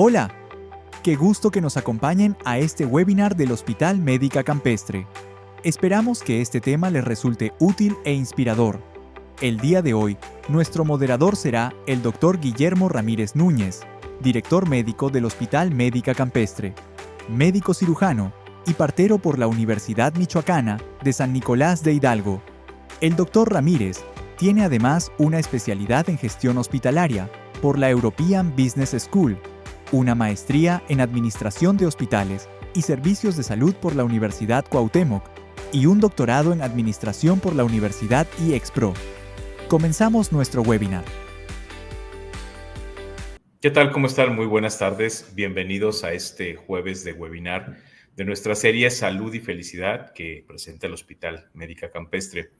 Hola, qué gusto que nos acompañen a este webinar del Hospital Médica Campestre. Esperamos que este tema les resulte útil e inspirador. El día de hoy, nuestro moderador será el Dr. Guillermo Ramírez Núñez, director médico del Hospital Médica Campestre, médico cirujano y partero por la Universidad Michoacana de San Nicolás de Hidalgo. El Dr. Ramírez tiene además una especialidad en gestión hospitalaria por la European Business School, una maestría en Administración de Hospitales y Servicios de Salud por la Universidad Cuauhtémoc y un doctorado en Administración por la Universidad IEXPRO. Comenzamos nuestro webinar. ¿Qué tal? ¿Cómo están? Muy buenas tardes. Bienvenidos a este jueves de webinar de nuestra serie Salud y Felicidad que presenta el Hospital Médica Campestre.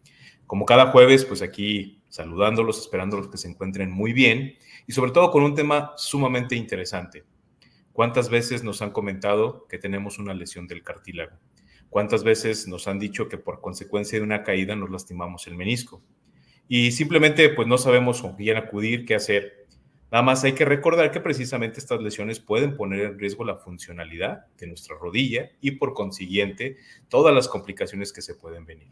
Como cada jueves, pues aquí saludándolos, esperándolos que se encuentren muy bien y sobre todo con un tema sumamente interesante. ¿Cuántas veces nos han comentado que tenemos una lesión del cartílago? ¿Cuántas veces nos han dicho que por consecuencia de una caída nos lastimamos el menisco? Y simplemente pues no sabemos con quién acudir, qué hacer. Nada más hay que recordar que precisamente estas lesiones pueden poner en riesgo la funcionalidad de nuestra rodilla y por consiguiente todas las complicaciones que se pueden venir.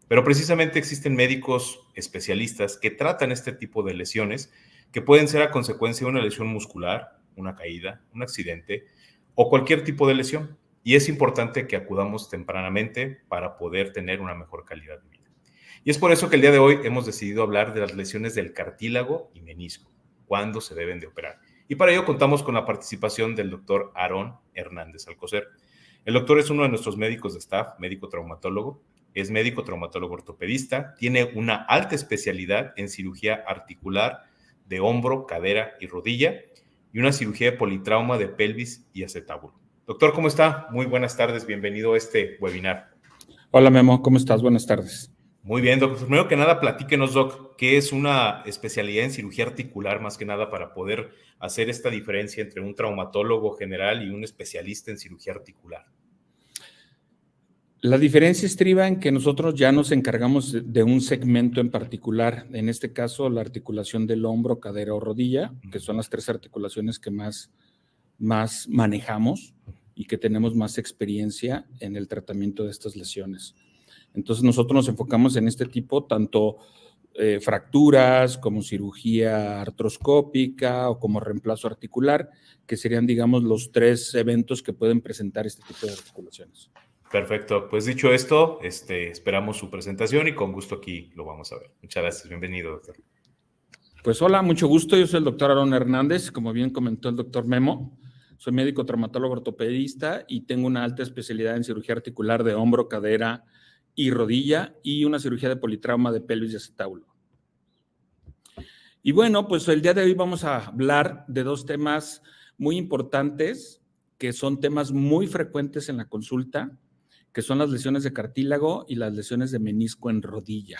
Pero precisamente existen médicos especialistas que tratan este tipo de lesiones que pueden ser a consecuencia de una lesión muscular, una caída, un accidente o cualquier tipo de lesión. Y es importante que acudamos tempranamente para poder tener una mejor calidad de vida. Y es por eso que el día de hoy hemos decidido hablar de las lesiones del cartílago y menisco, cuándo se deben de operar. Y para ello contamos con la participación del doctor Aarón Hernández Alcocer. El doctor es uno de nuestros médicos de staff, médico traumatólogo, es médico traumatólogo ortopedista, tiene una alta especialidad en cirugía articular de hombro, cadera y rodilla y una cirugía de politrauma de pelvis y acetábulo. Doctor, ¿cómo está? Muy buenas tardes, bienvenido a este webinar. Hola Memo, ¿cómo estás? Buenas tardes. Muy bien, Doc. Primero que nada, platíquenos, Doc, ¿qué es una especialidad en cirugía articular más que nada para poder hacer esta diferencia entre un traumatólogo general y un especialista en cirugía articular? La diferencia estriba en que nosotros ya nos encargamos de un segmento en particular, en este caso la articulación del hombro, cadera o rodilla, que son las tres articulaciones que más manejamos y que tenemos más experiencia en el tratamiento de estas lesiones. Entonces nosotros nos enfocamos en este tipo, tanto fracturas como cirugía artroscópica o como reemplazo articular, que serían, digamos, los tres eventos que pueden presentar este tipo de articulaciones. Perfecto, pues dicho esto, esperamos su presentación y con gusto aquí lo vamos a ver. Muchas gracias, bienvenido, doctor. Pues hola, mucho gusto, yo soy el doctor Aarón Hernández, como bien comentó el doctor Memo, soy médico traumatólogo ortopedista y tengo una alta especialidad en cirugía articular de hombro, cadera y rodilla y una cirugía de politrauma de pelvis y acetábulo. Y bueno, pues el día de hoy vamos a hablar de dos temas muy importantes, que son temas muy frecuentes en la consulta, que son las lesiones de cartílago y las lesiones de menisco en rodilla.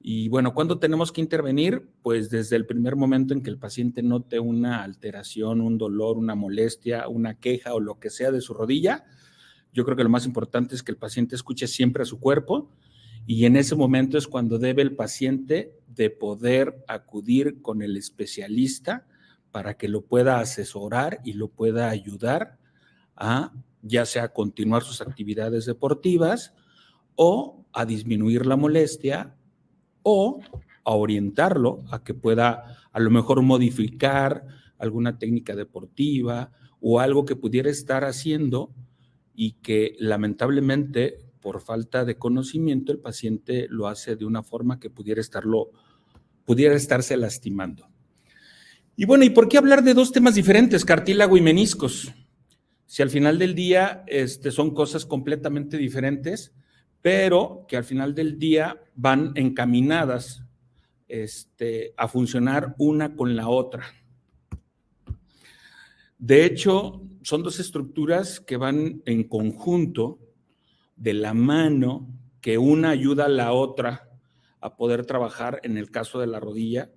Y bueno, ¿cuándo tenemos que intervenir? Pues desde el primer momento en que el paciente note una alteración, un dolor, una molestia, una queja o lo que sea de su rodilla. Yo creo que lo más importante es que el paciente escuche siempre a su cuerpo y en ese momento es cuando debe el paciente de poder acudir con el especialista para que lo pueda asesorar y lo pueda ayudar a ya sea continuar sus actividades deportivas o a disminuir la molestia o a orientarlo a que pueda a lo mejor modificar alguna técnica deportiva o algo que pudiera estar haciendo y que lamentablemente por falta de conocimiento el paciente lo hace de una forma que pudiera estarse lastimando. Y bueno, ¿y por qué hablar de dos temas diferentes, cartílago y meniscos? Si al final del día son cosas completamente diferentes, pero que al final del día van encaminadas a funcionar una con la otra. De hecho, son dos estructuras que van en conjunto, de la mano, que una ayuda a la otra a poder trabajar en el caso de la rodilla,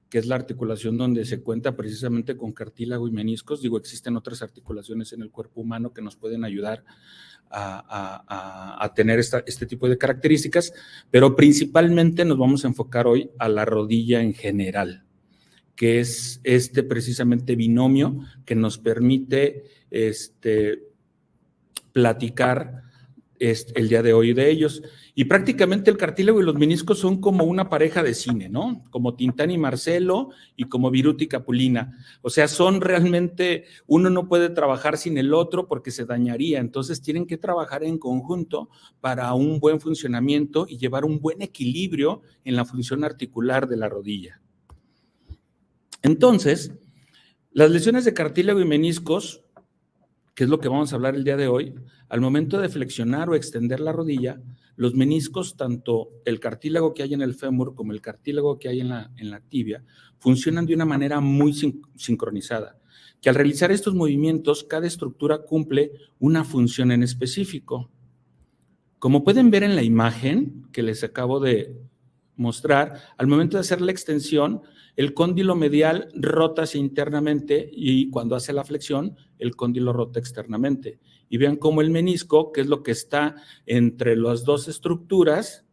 que es la articulación donde se cuenta precisamente con cartílago y meniscos. Digo, existen otras articulaciones en el cuerpo humano que nos pueden ayudar a tener este tipo de características, pero principalmente nos vamos a enfocar hoy a la rodilla en general, que es precisamente binomio que nos permite platicar el día de hoy de ellos. Y prácticamente el cartílago y los meniscos son como una pareja de cine, ¿no? Como Tintán y Marcelo y como Viruta y Capulina. O sea, son realmente, uno no puede trabajar sin el otro porque se dañaría. Entonces tienen que trabajar en conjunto para un buen funcionamiento y llevar un buen equilibrio en la función articular de la rodilla. Entonces, las lesiones de cartílago y meniscos, que es lo que vamos a hablar el día de hoy, al momento de flexionar o extender la rodilla, los meniscos, tanto el cartílago que hay en el fémur como el cartílago que hay en la tibia, funcionan de una manera muy sincronizada, que al realizar estos movimientos, cada estructura cumple una función en específico. Como pueden ver en la imagen que les acabo de mostrar, al momento de hacer la extensión, el cóndilo medial rota hacia internamente y cuando hace la flexión, el cóndilo rota externamente. Y vean cómo el menisco, que es lo que está entre las dos estructuras,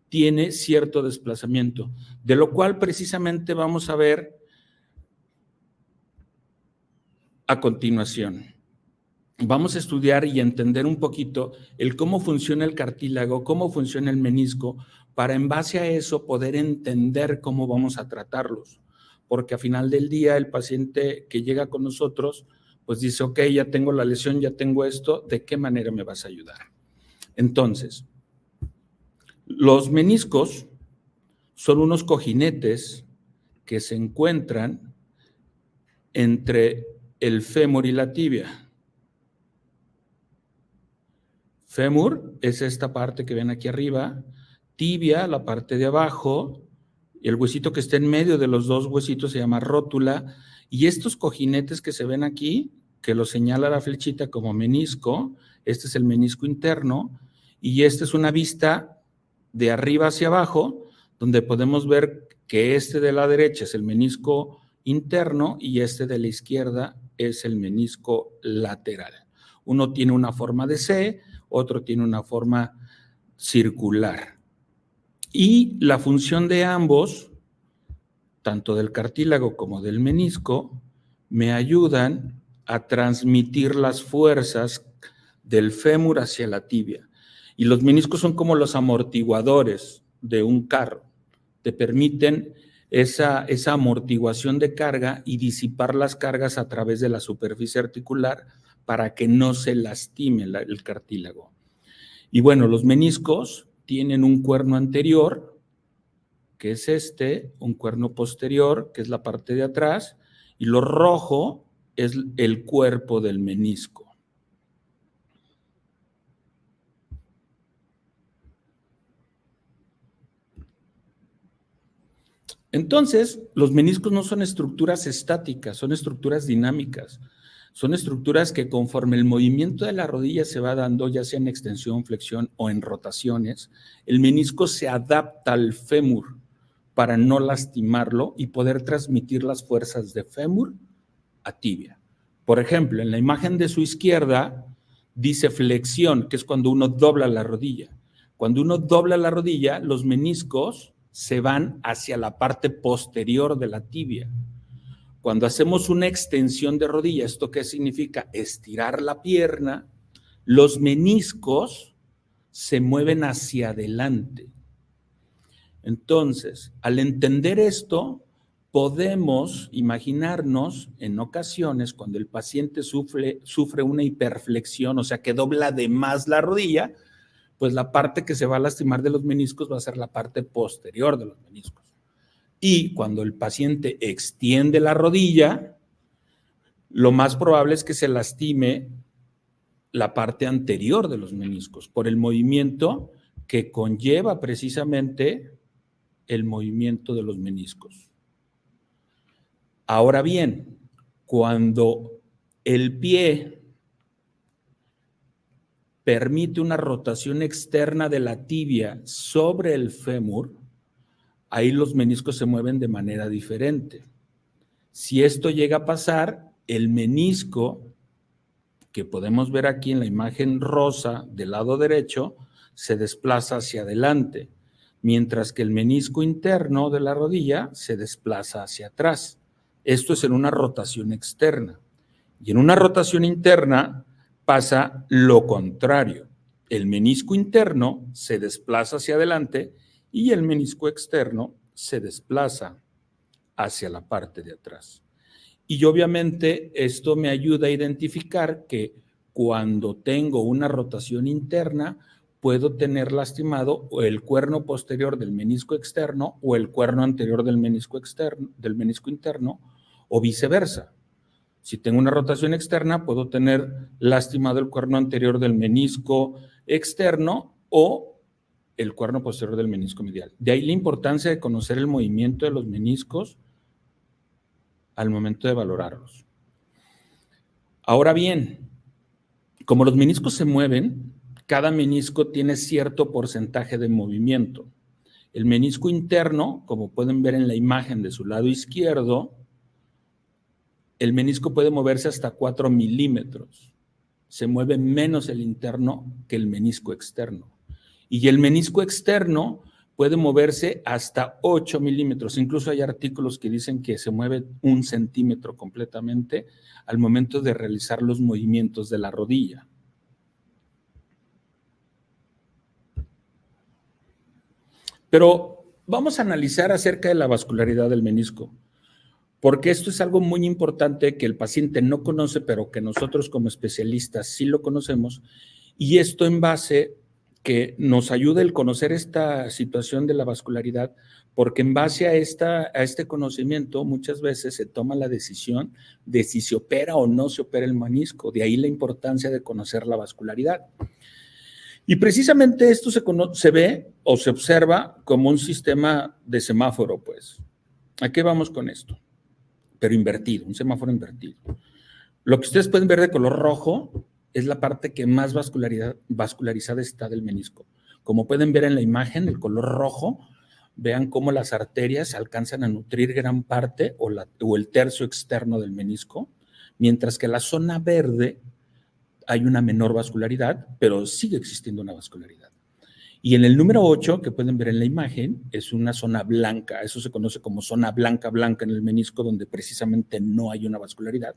tiene cierto desplazamiento, de lo cual precisamente vamos a ver a continuación. Vamos a estudiar y entender un poquito el cómo funciona el cartílago, cómo funciona el menisco, para en base a eso poder entender cómo vamos a tratarlos. Porque a final del día el paciente que llega con nosotros, pues dice, ok, ya tengo la lesión, ya tengo esto, ¿de qué manera me vas a ayudar? Entonces, los meniscos son unos cojinetes que se encuentran entre el fémur y la tibia. Fémur es esta parte que ven aquí arriba, tibia, la parte de abajo, el huesito que está en medio de los dos huesitos se llama rótula, y estos cojinetes que se ven aquí, que lo señala la flechita como menisco, este es el menisco interno, y esta es una vista de arriba hacia abajo, donde podemos ver que este de la derecha es el menisco interno y este de la izquierda es el menisco lateral. Uno tiene una forma de C, otro tiene una forma circular. Y la función de ambos, tanto del cartílago como del menisco, me ayudan a transmitir las fuerzas del fémur hacia la tibia. Y los meniscos son como los amortiguadores de un carro. Te permiten esa amortiguación de carga y disipar las cargas a través de la superficie articular para que no se lastime el cartílago. Y bueno, los meniscos tienen un cuerno anterior, que es un cuerno posterior, que es la parte de atrás, y lo rojo es el cuerpo del menisco. Entonces, los meniscos no son estructuras estáticas, son estructuras dinámicas. Son estructuras que conforme el movimiento de la rodilla se va dando, ya sea en extensión, flexión o en rotaciones, el menisco se adapta al fémur para no lastimarlo y poder transmitir las fuerzas de fémur a tibia. Por ejemplo, en la imagen de su izquierda dice flexión, que es cuando uno dobla la rodilla. Cuando uno dobla la rodilla, los meniscos se van hacia la parte posterior de la tibia. Cuando hacemos una extensión de rodilla, ¿esto qué significa? Estirar la pierna, los meniscos se mueven hacia adelante. Entonces, al entender esto, podemos imaginarnos en ocasiones cuando el paciente sufre una hiperflexión, o sea que dobla de más la rodilla, pues la parte que se va a lastimar de los meniscos va a ser la parte posterior de los meniscos. Y cuando el paciente extiende la rodilla, lo más probable es que se lastime la parte anterior de los meniscos por el movimiento que conlleva precisamente el movimiento de los meniscos. Ahora bien, cuando el pie permite una rotación externa de la tibia sobre el fémur, ahí los meniscos se mueven de manera diferente. Si esto llega a pasar, el menisco, que podemos ver aquí en la imagen rosa del lado derecho, se desplaza hacia adelante, mientras que el menisco interno de la rodilla se desplaza hacia atrás. Esto es en una rotación externa. Y en una rotación interna pasa lo contrario. El menisco interno se desplaza hacia adelante y el menisco externo se desplaza hacia la parte de atrás. Y obviamente esto me ayuda a identificar que cuando tengo una rotación interna, puedo tener lastimado o el cuerno posterior del menisco externo o el cuerno anterior del menisco interno, o viceversa. Si tengo una rotación externa, puedo tener lastimado el cuerno anterior del menisco externo o el cuerno posterior del menisco medial. De ahí la importancia de conocer el movimiento de los meniscos al momento de valorarlos. Ahora bien, como los meniscos se mueven, cada menisco tiene cierto porcentaje de movimiento. El menisco interno, como pueden ver en la imagen de su lado izquierdo, el menisco puede moverse hasta 4 milímetros. Se mueve menos el interno que el menisco externo. Y el menisco externo puede moverse hasta 8 milímetros. Incluso hay artículos que dicen que se mueve 1 centímetro completamente al momento de realizar los movimientos de la rodilla. Pero vamos a analizar acerca de la vascularidad del menisco, porque esto es algo muy importante que el paciente no conoce, pero que nosotros como especialistas sí lo conocemos, y esto en base que nos ayuda el conocer esta situación de la vascularidad, porque en base a este conocimiento muchas veces se toma la decisión de si se opera o no se opera el menisco, de ahí la importancia de conocer la vascularidad. Y precisamente esto se ve o se observa como un sistema de semáforo, pues. ¿A qué vamos con esto? Pero invertido, un semáforo invertido. Lo que ustedes pueden ver de color rojo es la parte que más vascularizada está del menisco. Como pueden ver en la imagen, el color rojo, vean cómo las arterias alcanzan a nutrir gran parte o el tercio externo del menisco, mientras que la zona verde hay una menor vascularidad, pero sigue existiendo una vascularidad. Y en el número 8, que pueden ver en la imagen, es una zona blanca. Eso se conoce como zona blanca en el menisco, donde precisamente no hay una vascularidad.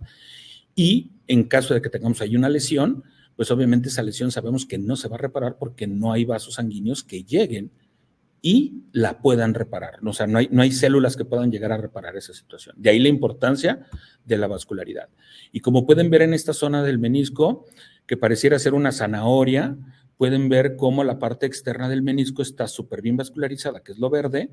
Y en caso de que tengamos ahí una lesión, pues obviamente esa lesión sabemos que no se va a reparar porque no hay vasos sanguíneos que lleguen y la puedan reparar. O sea, no hay células que puedan llegar a reparar esa situación. De ahí la importancia de la vascularidad. Y como pueden ver en esta zona del menisco, que pareciera ser una zanahoria, pueden ver cómo la parte externa del menisco está súper bien vascularizada, que es lo verde,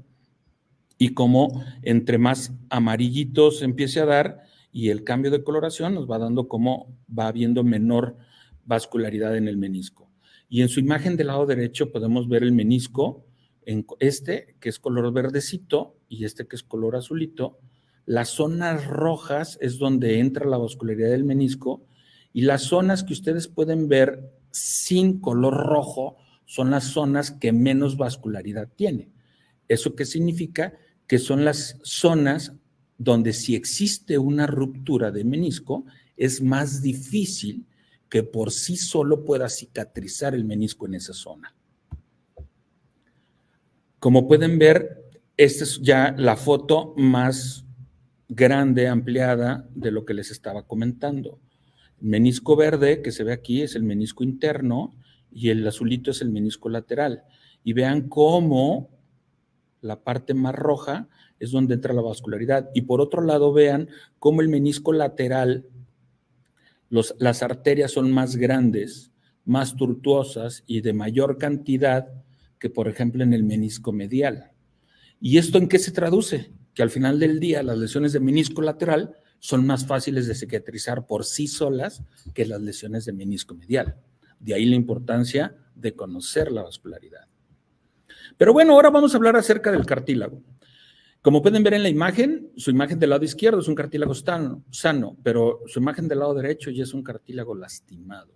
y cómo entre más amarillito se empiece a dar y el cambio de coloración nos va dando cómo va habiendo menor vascularidad en el menisco. Y en su imagen del lado derecho podemos ver el menisco, en este que es color verdecito y este que es color azulito. Las zonas rojas es donde entra la vascularidad del menisco y las zonas que ustedes pueden ver sin color rojo son las zonas que menos vascularidad tiene. ¿Eso qué significa? Que son las zonas donde si existe una ruptura de menisco, es más difícil que por sí solo pueda cicatrizar el menisco en esa zona. Como pueden ver, esta es ya la foto más grande, ampliada de lo que les estaba comentando. El menisco verde que se ve aquí es el menisco interno y el azulito es el menisco lateral. Y vean cómo la parte más roja es donde entra la vascularidad. Y por otro lado, vean cómo el menisco lateral, las arterias son más grandes, más tortuosas y de mayor cantidad que, por ejemplo, en el menisco medial. ¿Y esto en qué se traduce? Que al final del día las lesiones de menisco lateral son más fáciles de cicatrizar por sí solas que las lesiones de menisco medial. De ahí la importancia de conocer la vascularidad. Pero bueno, ahora vamos a hablar acerca del cartílago. Como pueden ver en la imagen, su imagen del lado izquierdo es un cartílago sano, pero su imagen del lado derecho ya es un cartílago lastimado.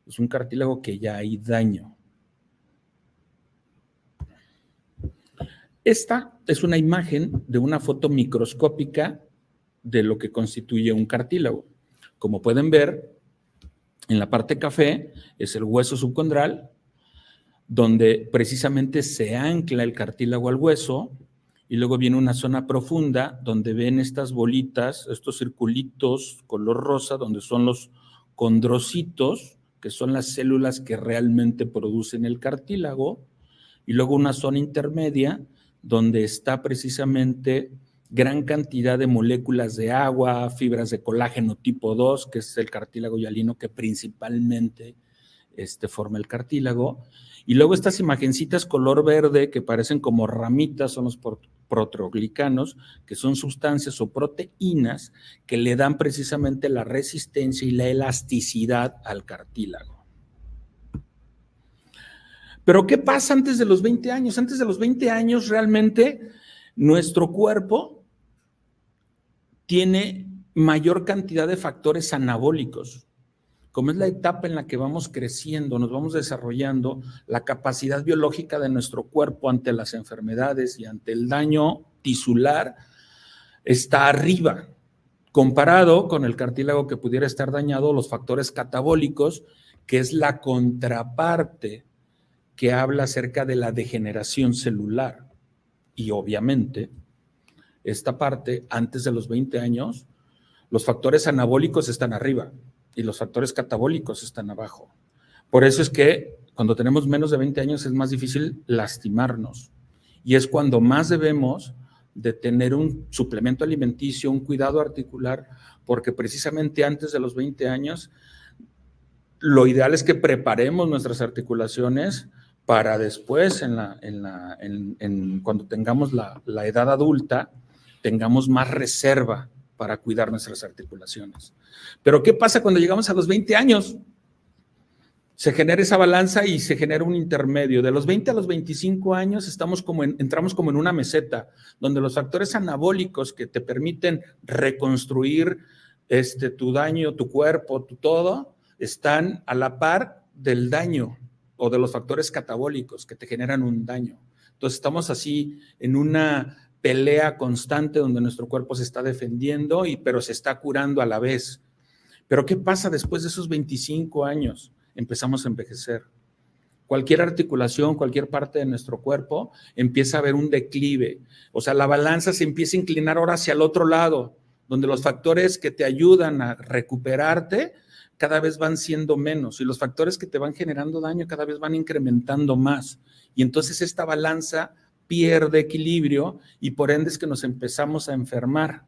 Es un cartílago que ya hay daño. Esta es una imagen de una foto microscópica de lo que constituye un cartílago. Como pueden ver, en la parte café es el hueso subcondral, donde precisamente se ancla el cartílago al hueso, y luego viene una zona profunda donde ven estas bolitas, estos circulitos color rosa, donde son los condrocitos, que son las células que realmente producen el cartílago, y luego una zona intermedia donde está precisamente gran cantidad de moléculas de agua, fibras de colágeno tipo 2, que es el cartílago hialino que principalmente forma el cartílago, y luego estas imagencitas color verde que parecen como ramitas son los proteoglicanos, que son sustancias o proteínas que le dan precisamente la resistencia y la elasticidad al cartílago. Pero ¿qué pasa antes de los 20 años? Antes de los 20 años realmente nuestro cuerpo tiene mayor cantidad de factores anabólicos. Como es la etapa en la que vamos creciendo, nos vamos desarrollando, la capacidad biológica de nuestro cuerpo ante las enfermedades y ante el daño tisular está arriba, comparado con el cartílago que pudiera estar dañado, los factores catabólicos, que es la contraparte que habla acerca de la degeneración celular. Y obviamente, esta parte, antes de los 20 años, los factores anabólicos están arriba y los factores catabólicos están abajo. Por eso es que cuando tenemos menos de 20 años es más difícil lastimarnos. Y es cuando más debemos de tener un suplemento alimenticio, un cuidado articular, porque precisamente antes de los 20 años, lo ideal es que preparemos nuestras articulaciones para después, cuando tengamos la edad adulta, tengamos más reserva para cuidar nuestras articulaciones. Pero ¿qué pasa cuando llegamos a los 20 años? Se genera esa balanza y se genera un intermedio. De los 20 a los 25 años entramos como en una meseta, donde los factores anabólicos que te permiten reconstruir tu daño, tu cuerpo, tu todo, están a la par del daño o de los factores catabólicos que te generan un daño. Entonces estamos así en una pelea constante donde nuestro cuerpo se está defendiendo, pero se está curando a la vez. Pero ¿qué pasa después de esos 25 años? Empezamos a envejecer. Cualquier articulación, cualquier parte de nuestro cuerpo empieza a haber un declive. O sea, la balanza se empieza a inclinar ahora hacia el otro lado, donde los factores que te ayudan a recuperarte cada vez van siendo menos y los factores que te van generando daño cada vez van incrementando más. Y entonces esta balanza pierde equilibrio y por ende es que nos empezamos a enfermar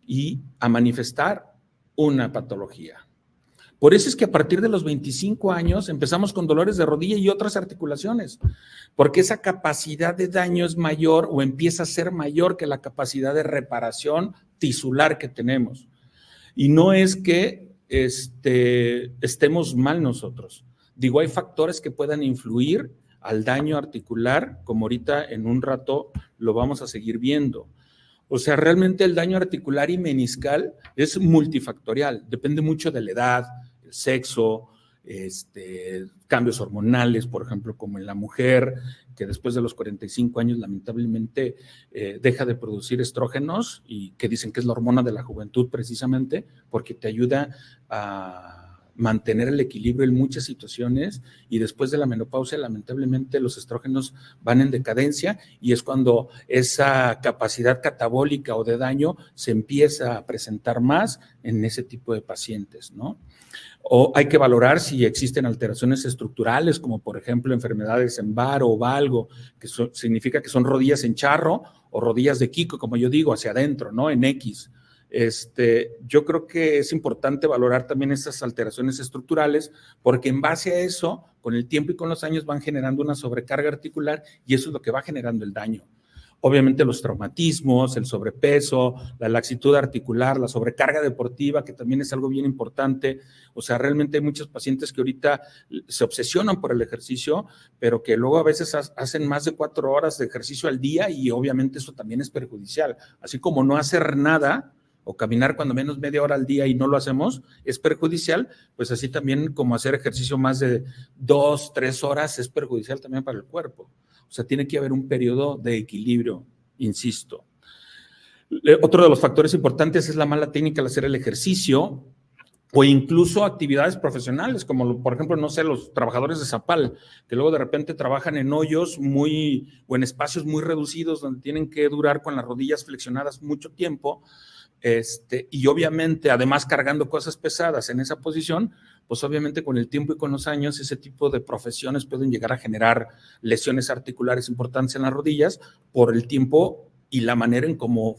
y a manifestar una patología. Por eso es que a partir de los 25 años empezamos con dolores de rodilla y otras articulaciones, porque esa capacidad de daño es mayor o empieza a ser mayor que la capacidad de reparación tisular que tenemos. Y no es que estemos mal nosotros. Digo, hay factores que puedan influir al daño articular, como ahorita en un rato lo vamos a seguir viendo. O sea, realmente el daño articular y meniscal es multifactorial, depende mucho de la edad, el sexo, cambios hormonales, por ejemplo, como en la mujer, que después de los 45 años lamentablemente deja de producir estrógenos y que dicen que es la hormona de la juventud precisamente porque te ayuda a mantener el equilibrio en muchas situaciones y después de la menopausia lamentablemente los estrógenos van en decadencia y es cuando esa capacidad catabólica o de daño se empieza a presentar más en ese tipo de pacientes, ¿no? O hay que valorar si existen alteraciones estructurales, como por ejemplo enfermedades en varo o valgo, que significa que son rodillas en charro o rodillas de Kiko, como yo digo, hacia adentro, ¿no? En X. Yo creo que es importante valorar también esas alteraciones estructurales, porque en base a eso, con el tiempo y con los años van generando una sobrecarga articular y eso es lo que va generando el daño. Obviamente los traumatismos, el sobrepeso, la laxitud articular, la sobrecarga deportiva, que también es algo bien importante. O sea, realmente hay muchos pacientes que ahorita se obsesionan por el ejercicio, pero que luego a veces hacen más de 4 horas de ejercicio al día y obviamente eso también es perjudicial. Así como no hacer nada o caminar cuando menos media hora al día y no lo hacemos es perjudicial, pues así también como hacer ejercicio más de 2, 3 horas es perjudicial también para el cuerpo. O sea, tiene que haber un periodo de equilibrio, insisto. Otro de los factores importantes es la mala técnica al hacer el ejercicio, o incluso actividades profesionales, como por ejemplo, no sé, los trabajadores de Zapal, que luego de repente trabajan en hoyos o en espacios muy reducidos donde tienen que durar con las rodillas flexionadas mucho tiempo, y obviamente además cargando cosas pesadas en esa posición, pues obviamente con el tiempo y con los años ese tipo de profesiones pueden llegar a generar lesiones articulares importantes en las rodillas por el tiempo y la manera en cómo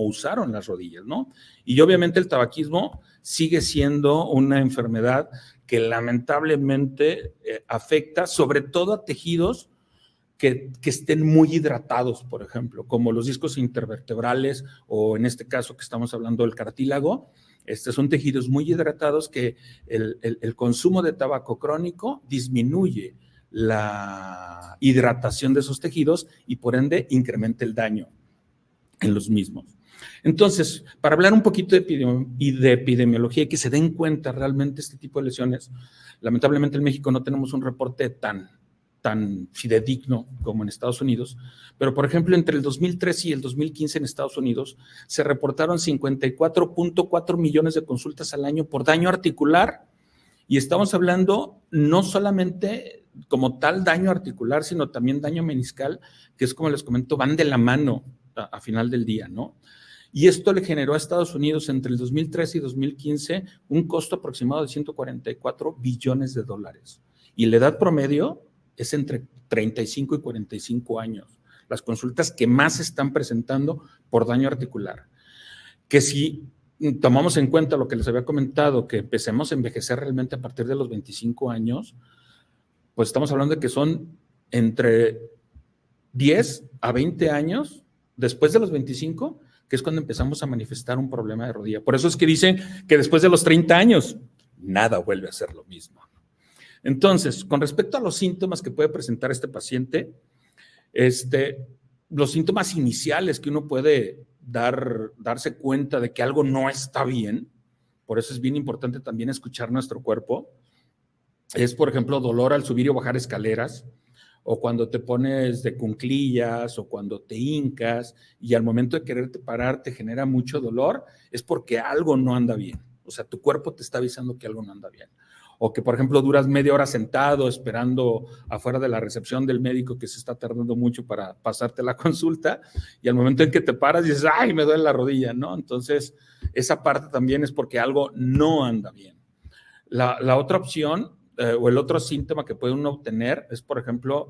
usaron las rodillas, ¿no? Y obviamente el tabaquismo sigue siendo una enfermedad que lamentablemente afecta sobre todo a tejidos que estén muy hidratados, por ejemplo, como los discos intervertebrales o en este caso que estamos hablando del cartílago. Son tejidos muy hidratados que el consumo de tabaco crónico disminuye la hidratación de esos tejidos y por ende incrementa el daño en los mismos. Entonces, para hablar un poquito de epidemiología y que se den cuenta realmente este tipo de lesiones, lamentablemente en México no tenemos un reporte tan fidedigno como en Estados Unidos, pero por ejemplo entre el 2013 y el 2015 en Estados Unidos se reportaron 54.4 millones de consultas al año por daño articular, y estamos hablando no solamente como tal daño articular, sino también daño meniscal, que es como les comento, van de la mano a final del día, ¿no? Y esto le generó a Estados Unidos entre el 2013 y 2015 un costo aproximado de 144 billones de dólares. Y la edad promedio es entre 35 y 45 años, las consultas que más se están presentando por daño articular. Que si tomamos en cuenta lo que les había comentado, que empecemos a envejecer realmente a partir de los 25 años, pues estamos hablando de que son entre 10 a 20 años después de los 25, que es cuando empezamos a manifestar un problema de rodilla. Por eso es que dicen que después de los 30 años, nada vuelve a ser lo mismo. Entonces, con respecto a los síntomas que puede presentar este paciente, los síntomas iniciales que uno puede darse cuenta de que algo no está bien, por eso es bien importante también escuchar nuestro cuerpo, es, por ejemplo, dolor al subir y bajar escaleras, o cuando te pones de cuclillas, o cuando te hincas, y al momento de quererte parar te genera mucho dolor, es porque algo no anda bien. O sea, tu cuerpo te está avisando que algo no anda bien. O que, por ejemplo, duras media hora sentado esperando afuera de la recepción del médico que se está tardando mucho para pasarte la consulta, y al momento en que te paras dices, ¡ay, me duele la rodilla!, ¿no? Entonces, esa parte también es porque algo no anda bien. La otra opción o el otro síntoma que puede uno obtener es, por ejemplo,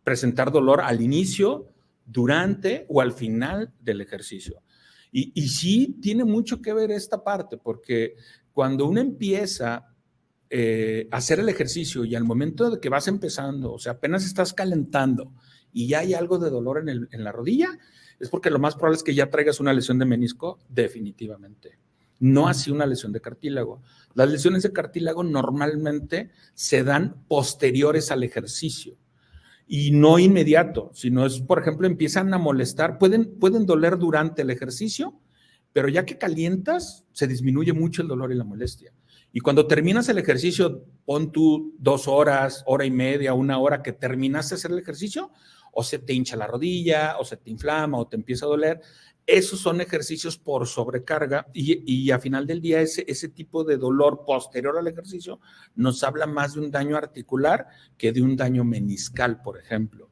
presentar dolor al inicio, durante o al final del ejercicio. Y sí tiene mucho que ver esta parte, porque cuando uno empieza hacer el ejercicio y al momento de que vas empezando, o sea, apenas estás calentando y ya hay algo de dolor en la rodilla, es porque lo más probable es que ya traigas una lesión de menisco definitivamente. No así una lesión de cartílago. Las lesiones de cartílago normalmente se dan posteriores al ejercicio y no inmediato, sino es, por ejemplo, empiezan a molestar, pueden doler durante el ejercicio, pero ya que calientas, se disminuye mucho el dolor y la molestia. Y cuando terminas el ejercicio, pon tú 2 horas, hora y media, 1 hora que terminaste de hacer el ejercicio, o se te hincha la rodilla, o se te inflama, o te empieza a doler. Esos son ejercicios por sobrecarga y a final del día ese tipo de dolor posterior al ejercicio nos habla más de un daño articular que de un daño meniscal, por ejemplo.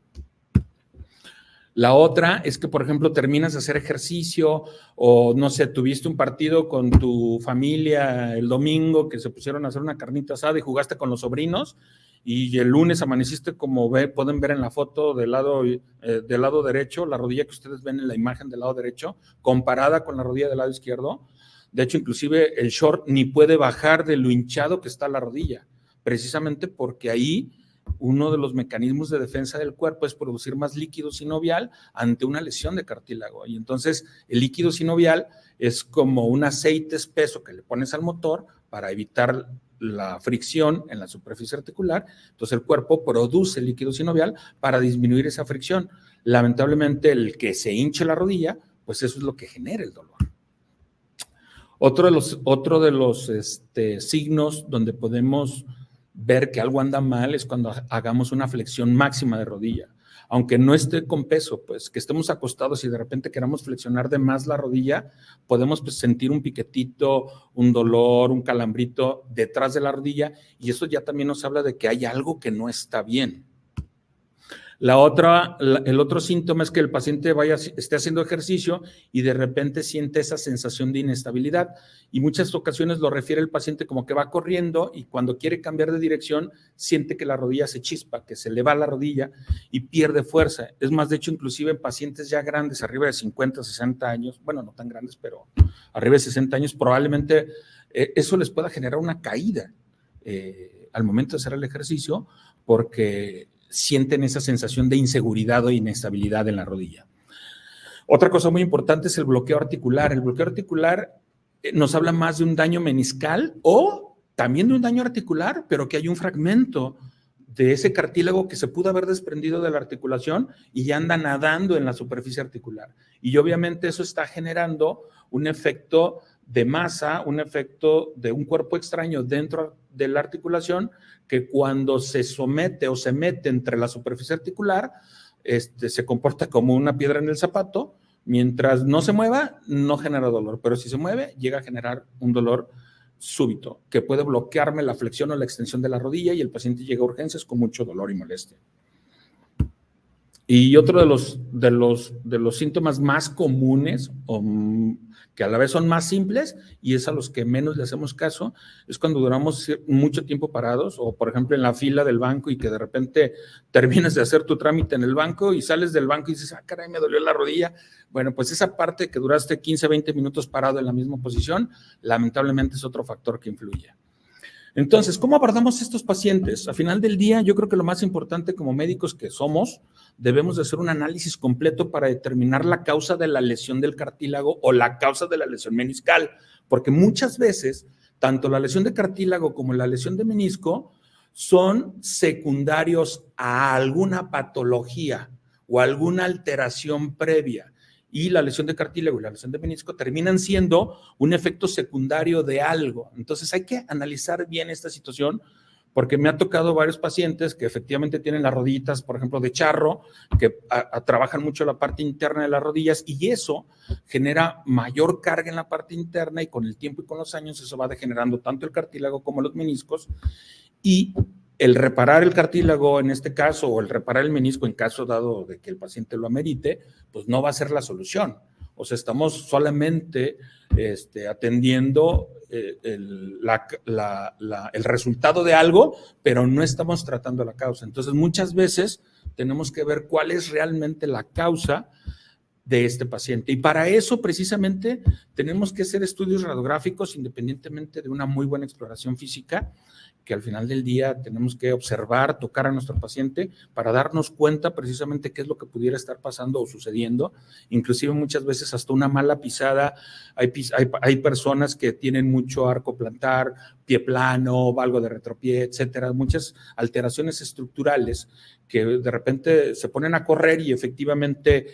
La otra es que, por ejemplo, terminas de hacer ejercicio o, no sé, tuviste un partido con tu familia el domingo que se pusieron a hacer una carnita asada y jugaste con los sobrinos y el lunes amaneciste como pueden ver en la foto del lado derecho, la rodilla que ustedes ven en la imagen del lado derecho, comparada con la rodilla del lado izquierdo. De hecho, inclusive el short ni puede bajar de lo hinchado que está la rodilla, precisamente porque ahí uno de los mecanismos de defensa del cuerpo es producir más líquido sinovial ante una lesión de cartílago. Y entonces el líquido sinovial es como un aceite espeso que le pones al motor para evitar la fricción en la superficie articular. Entonces el cuerpo produce líquido sinovial para disminuir esa fricción. Lamentablemente el que se hinche la rodilla, pues eso es lo que genera el dolor. Otro de los signos donde podemos ver que algo anda mal es cuando hagamos una flexión máxima de rodilla. aunque no esté con peso, pues que estemos acostados y de repente queramos flexionar de más la rodilla, podemos pues, sentir un piquetito, un dolor, un calambrito detrás de la rodilla, y eso ya también nos habla de que hay algo que no está bien. El otro síntoma es que el paciente esté haciendo ejercicio y de repente siente esa sensación de inestabilidad, y muchas ocasiones lo refiere el paciente como que va corriendo y cuando quiere cambiar de dirección siente que la rodilla se chispa, que se le va la rodilla y pierde fuerza. Es más, de hecho, inclusive en pacientes ya grandes, arriba de 50, 60 años, bueno, no tan grandes, pero arriba de 60 años, probablemente eso les pueda generar una caída al momento de hacer el ejercicio, porque sienten esa sensación de inseguridad o inestabilidad en la rodilla. Otra cosa muy importante es el bloqueo articular. El bloqueo articular nos habla más de un daño meniscal o también de un daño articular, pero que hay un fragmento de ese cartílago que se pudo haber desprendido de la articulación y ya anda nadando en la superficie articular. Y obviamente eso está generando un efecto de masa, un efecto de un cuerpo extraño dentro de la articulación que cuando se somete o se mete entre la superficie articular, se comporta como una piedra en el zapato. Mientras no se mueva, no genera dolor, pero si se mueve, llega a generar un dolor súbito que puede bloquearme la flexión o la extensión de la rodilla y el paciente llega a urgencias con mucho dolor y molestia. Y otro de los síntomas más comunes, que a la vez son más simples y es a los que menos le hacemos caso, es cuando duramos mucho tiempo parados o, por ejemplo, en la fila del banco y que de repente terminas de hacer tu trámite en el banco y sales del banco y dices, ah, caray, me dolió la rodilla. Bueno, pues esa parte que duraste 15, 20 minutos parado en la misma posición, lamentablemente es otro factor que influye. Entonces, ¿cómo abordamos estos pacientes? Al final del día, yo creo que lo más importante como médicos que somos, debemos de hacer un análisis completo para determinar la causa de la lesión del cartílago o la causa de la lesión meniscal, porque muchas veces, tanto la lesión de cartílago como la lesión de menisco son secundarios a alguna patología o alguna alteración previa. Y la lesión de cartílago y la lesión de menisco terminan siendo un efecto secundario de algo. Entonces hay que analizar bien esta situación porque me ha tocado varios pacientes que efectivamente tienen las rodillitas, por ejemplo, de charro, que trabajan mucho la parte interna de las rodillas y eso genera mayor carga en la parte interna y con el tiempo y con los años eso va degenerando tanto el cartílago como los meniscos y el reparar el cartílago en este caso o el reparar el menisco en caso dado de que el paciente lo amerite, pues no va a ser la solución. O sea, estamos solamente atendiendo el resultado de algo, pero no estamos tratando la causa. Entonces, muchas veces tenemos que ver cuál es realmente la causa de este paciente. Y para eso, precisamente, tenemos que hacer estudios radiográficos independientemente de una muy buena exploración física, que al final del día tenemos que observar, tocar a nuestro paciente para darnos cuenta precisamente qué es lo que pudiera estar pasando o sucediendo. Inclusive muchas veces hasta una mala pisada, hay personas que tienen mucho arco plantar, pie plano, valgo de retropié, etcétera, muchas alteraciones estructurales que de repente se ponen a correr y efectivamente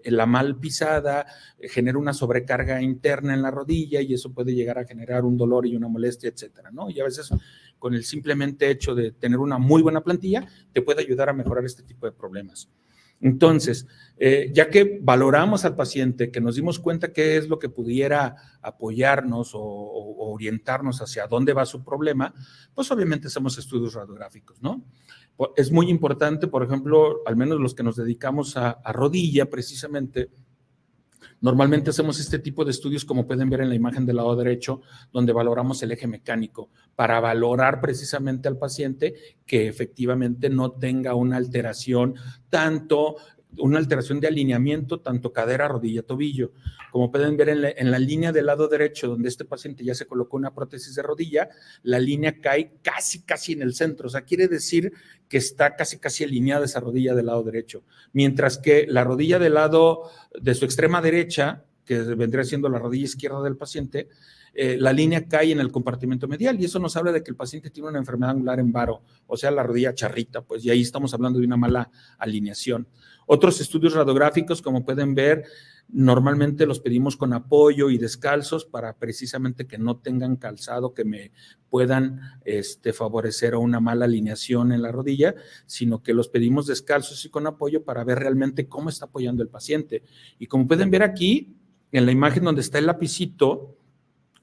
la mal pisada genera una sobrecarga interna en la rodilla y eso puede llegar a generar un dolor y una molestia, etcétera, ¿no? Y a veces con el simplemente hecho de tener una muy buena plantilla, te puede ayudar a mejorar este tipo de problemas. Entonces, ya que valoramos al paciente, que nos dimos cuenta qué es lo que pudiera apoyarnos o orientarnos hacia dónde va su problema, pues obviamente hacemos estudios radiográficos, ¿no? Es muy importante, por ejemplo, al menos los que nos dedicamos a rodilla precisamente, normalmente hacemos este tipo de estudios, como pueden ver en la imagen del lado derecho, donde valoramos el eje mecánico para valorar precisamente al paciente que efectivamente no tenga una alteración de alineamiento, tanto cadera, rodilla, tobillo. Como pueden ver en la línea del lado derecho, donde este paciente ya se colocó una prótesis de rodilla, la línea cae casi en el centro. O sea, quiere decir que está casi alineada esa rodilla del lado derecho. Mientras que la rodilla del lado de su extrema derecha, que vendría siendo la rodilla izquierda del paciente, la línea cae en el compartimento medial y eso nos habla de que el paciente tiene una enfermedad angular en varo, o sea, la rodilla charrita, pues, y ahí estamos hablando de una mala alineación. Otros estudios radiográficos, como pueden ver, normalmente los pedimos con apoyo y descalzos para precisamente que no tengan calzado que me puedan favorecer a una mala alineación en la rodilla, sino que los pedimos descalzos y con apoyo para ver realmente cómo está apoyando el paciente. Y como pueden ver aquí, en la imagen donde está el lapicito,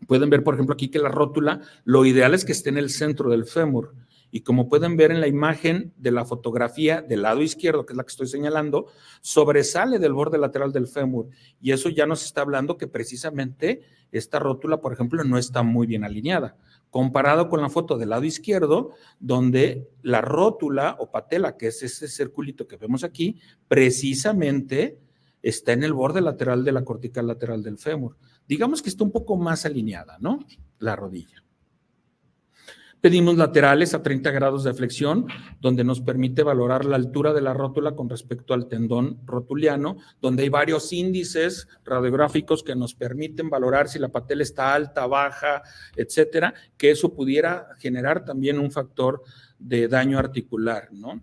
pueden ver, por ejemplo, aquí que la rótula, lo ideal es que esté en el centro del fémur. Y como pueden ver en la imagen de la fotografía del lado izquierdo, que es la que estoy señalando, sobresale del borde lateral del fémur. Y eso ya nos está hablando que precisamente esta rótula, por ejemplo, no está muy bien alineada. Comparado con la foto del lado izquierdo, donde la rótula o patela, que es ese circulito que vemos aquí, precisamente está en el borde lateral de la cortical lateral del fémur. Digamos que está un poco más alineada, ¿no? La rodilla. Pedimos laterales a 30 grados de flexión, donde nos permite valorar la altura de la rótula con respecto al tendón rotuliano, donde hay varios índices radiográficos que nos permiten valorar si la patela está alta, baja, etcétera, que eso pudiera generar también un factor de daño articular, ¿no?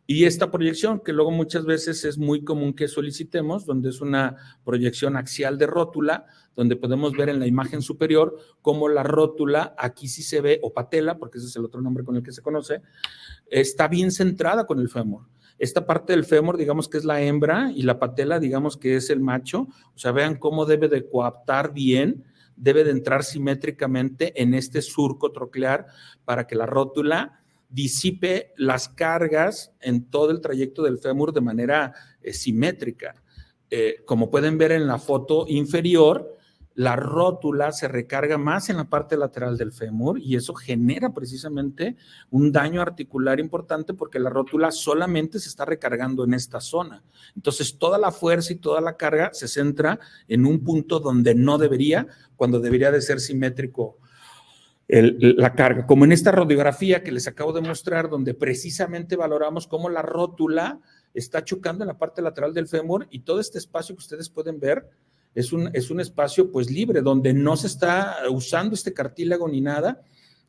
Y esta proyección, que luego muchas veces es muy común que solicitemos, donde es una proyección axial de rótula, donde podemos ver en la imagen superior cómo la rótula, aquí sí se ve, o patela, porque ese es el otro nombre con el que se conoce, está bien centrada con el fémur. Esta parte del fémur, digamos que es la hembra, y la patela, digamos que es el macho. O sea, vean cómo debe de coaptar bien, debe de entrar simétricamente en este surco troclear para que la rótula disipe las cargas en todo el trayecto del fémur de manera simétrica. Como pueden ver en la foto inferior, la rótula se recarga más en la parte lateral del fémur y eso genera precisamente un daño articular importante porque la rótula solamente se está recargando en esta zona. Entonces, toda la fuerza y toda la carga se centra en un punto donde no debería, cuando debería de ser simétrico la carga, como en esta radiografía que les acabo de mostrar, donde precisamente valoramos cómo la rótula está chocando en la parte lateral del fémur y todo este espacio que ustedes pueden ver es un espacio pues libre, donde no se está usando este cartílago ni nada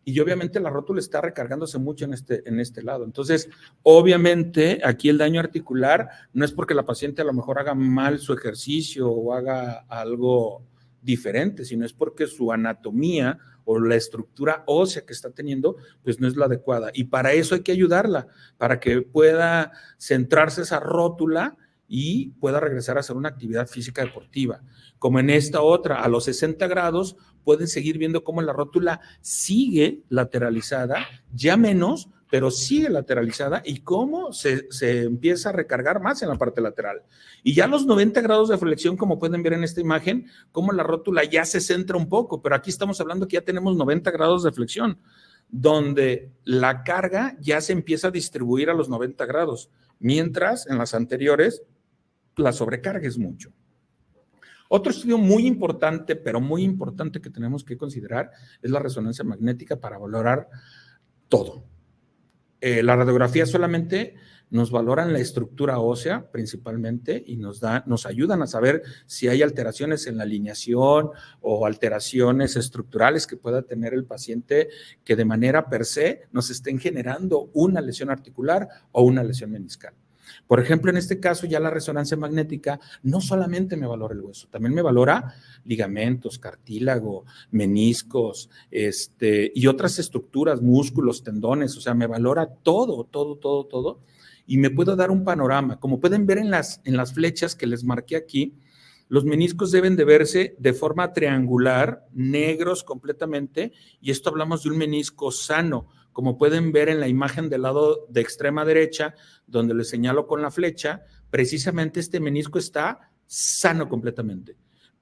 y obviamente la rótula está recargándose mucho en este lado. Entonces, obviamente aquí el daño articular no es porque la paciente a lo mejor haga mal su ejercicio o haga algo diferente, sino es porque su anatomía o la estructura ósea que está teniendo, pues no es la adecuada. Y para eso hay que ayudarla, para que pueda centrarse esa rótula y pueda regresar a hacer una actividad física deportiva. Como en esta otra, a los 60 grados, pueden seguir viendo cómo la rótula sigue lateralizada, ya menos, pero sigue lateralizada y cómo se empieza a recargar más en la parte lateral. Y ya a los 90 grados de flexión, como pueden ver en esta imagen, cómo la rótula ya se centra un poco, pero aquí estamos hablando que ya tenemos 90 grados de flexión, donde la carga ya se empieza a distribuir a los 90 grados, mientras en las anteriores la sobrecarga es mucho. Otro estudio muy importante, pero muy importante que tenemos que considerar es la resonancia magnética para valorar todo. La radiografía solamente nos valoran la estructura ósea principalmente y nos ayudan a saber si hay alteraciones en la alineación o alteraciones estructurales que pueda tener el paciente que de manera per se nos estén generando una lesión articular o una lesión meniscal. Por ejemplo, en este caso ya la resonancia magnética no solamente me valora el hueso, también me valora ligamentos, cartílago, meniscos, y otras estructuras, músculos, tendones, o sea, me valora todo, y me puedo dar un panorama. Como pueden ver en las flechas que les marqué aquí, los meniscos deben de verse de forma triangular, negros completamente, y esto hablamos de un menisco sano. Como pueden ver en la imagen del lado de extrema derecha, donde les señalo con la flecha, precisamente este menisco está sano completamente.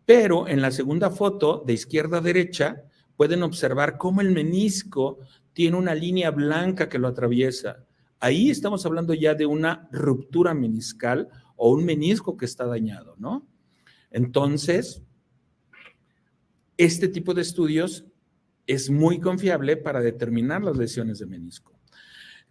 Pero en la segunda foto, de izquierda a derecha, pueden observar cómo el menisco tiene una línea blanca que lo atraviesa. Ahí estamos hablando ya de una ruptura meniscal o un menisco que está dañado, ¿no? Entonces, este tipo de estudios es muy confiable para determinar las lesiones de menisco.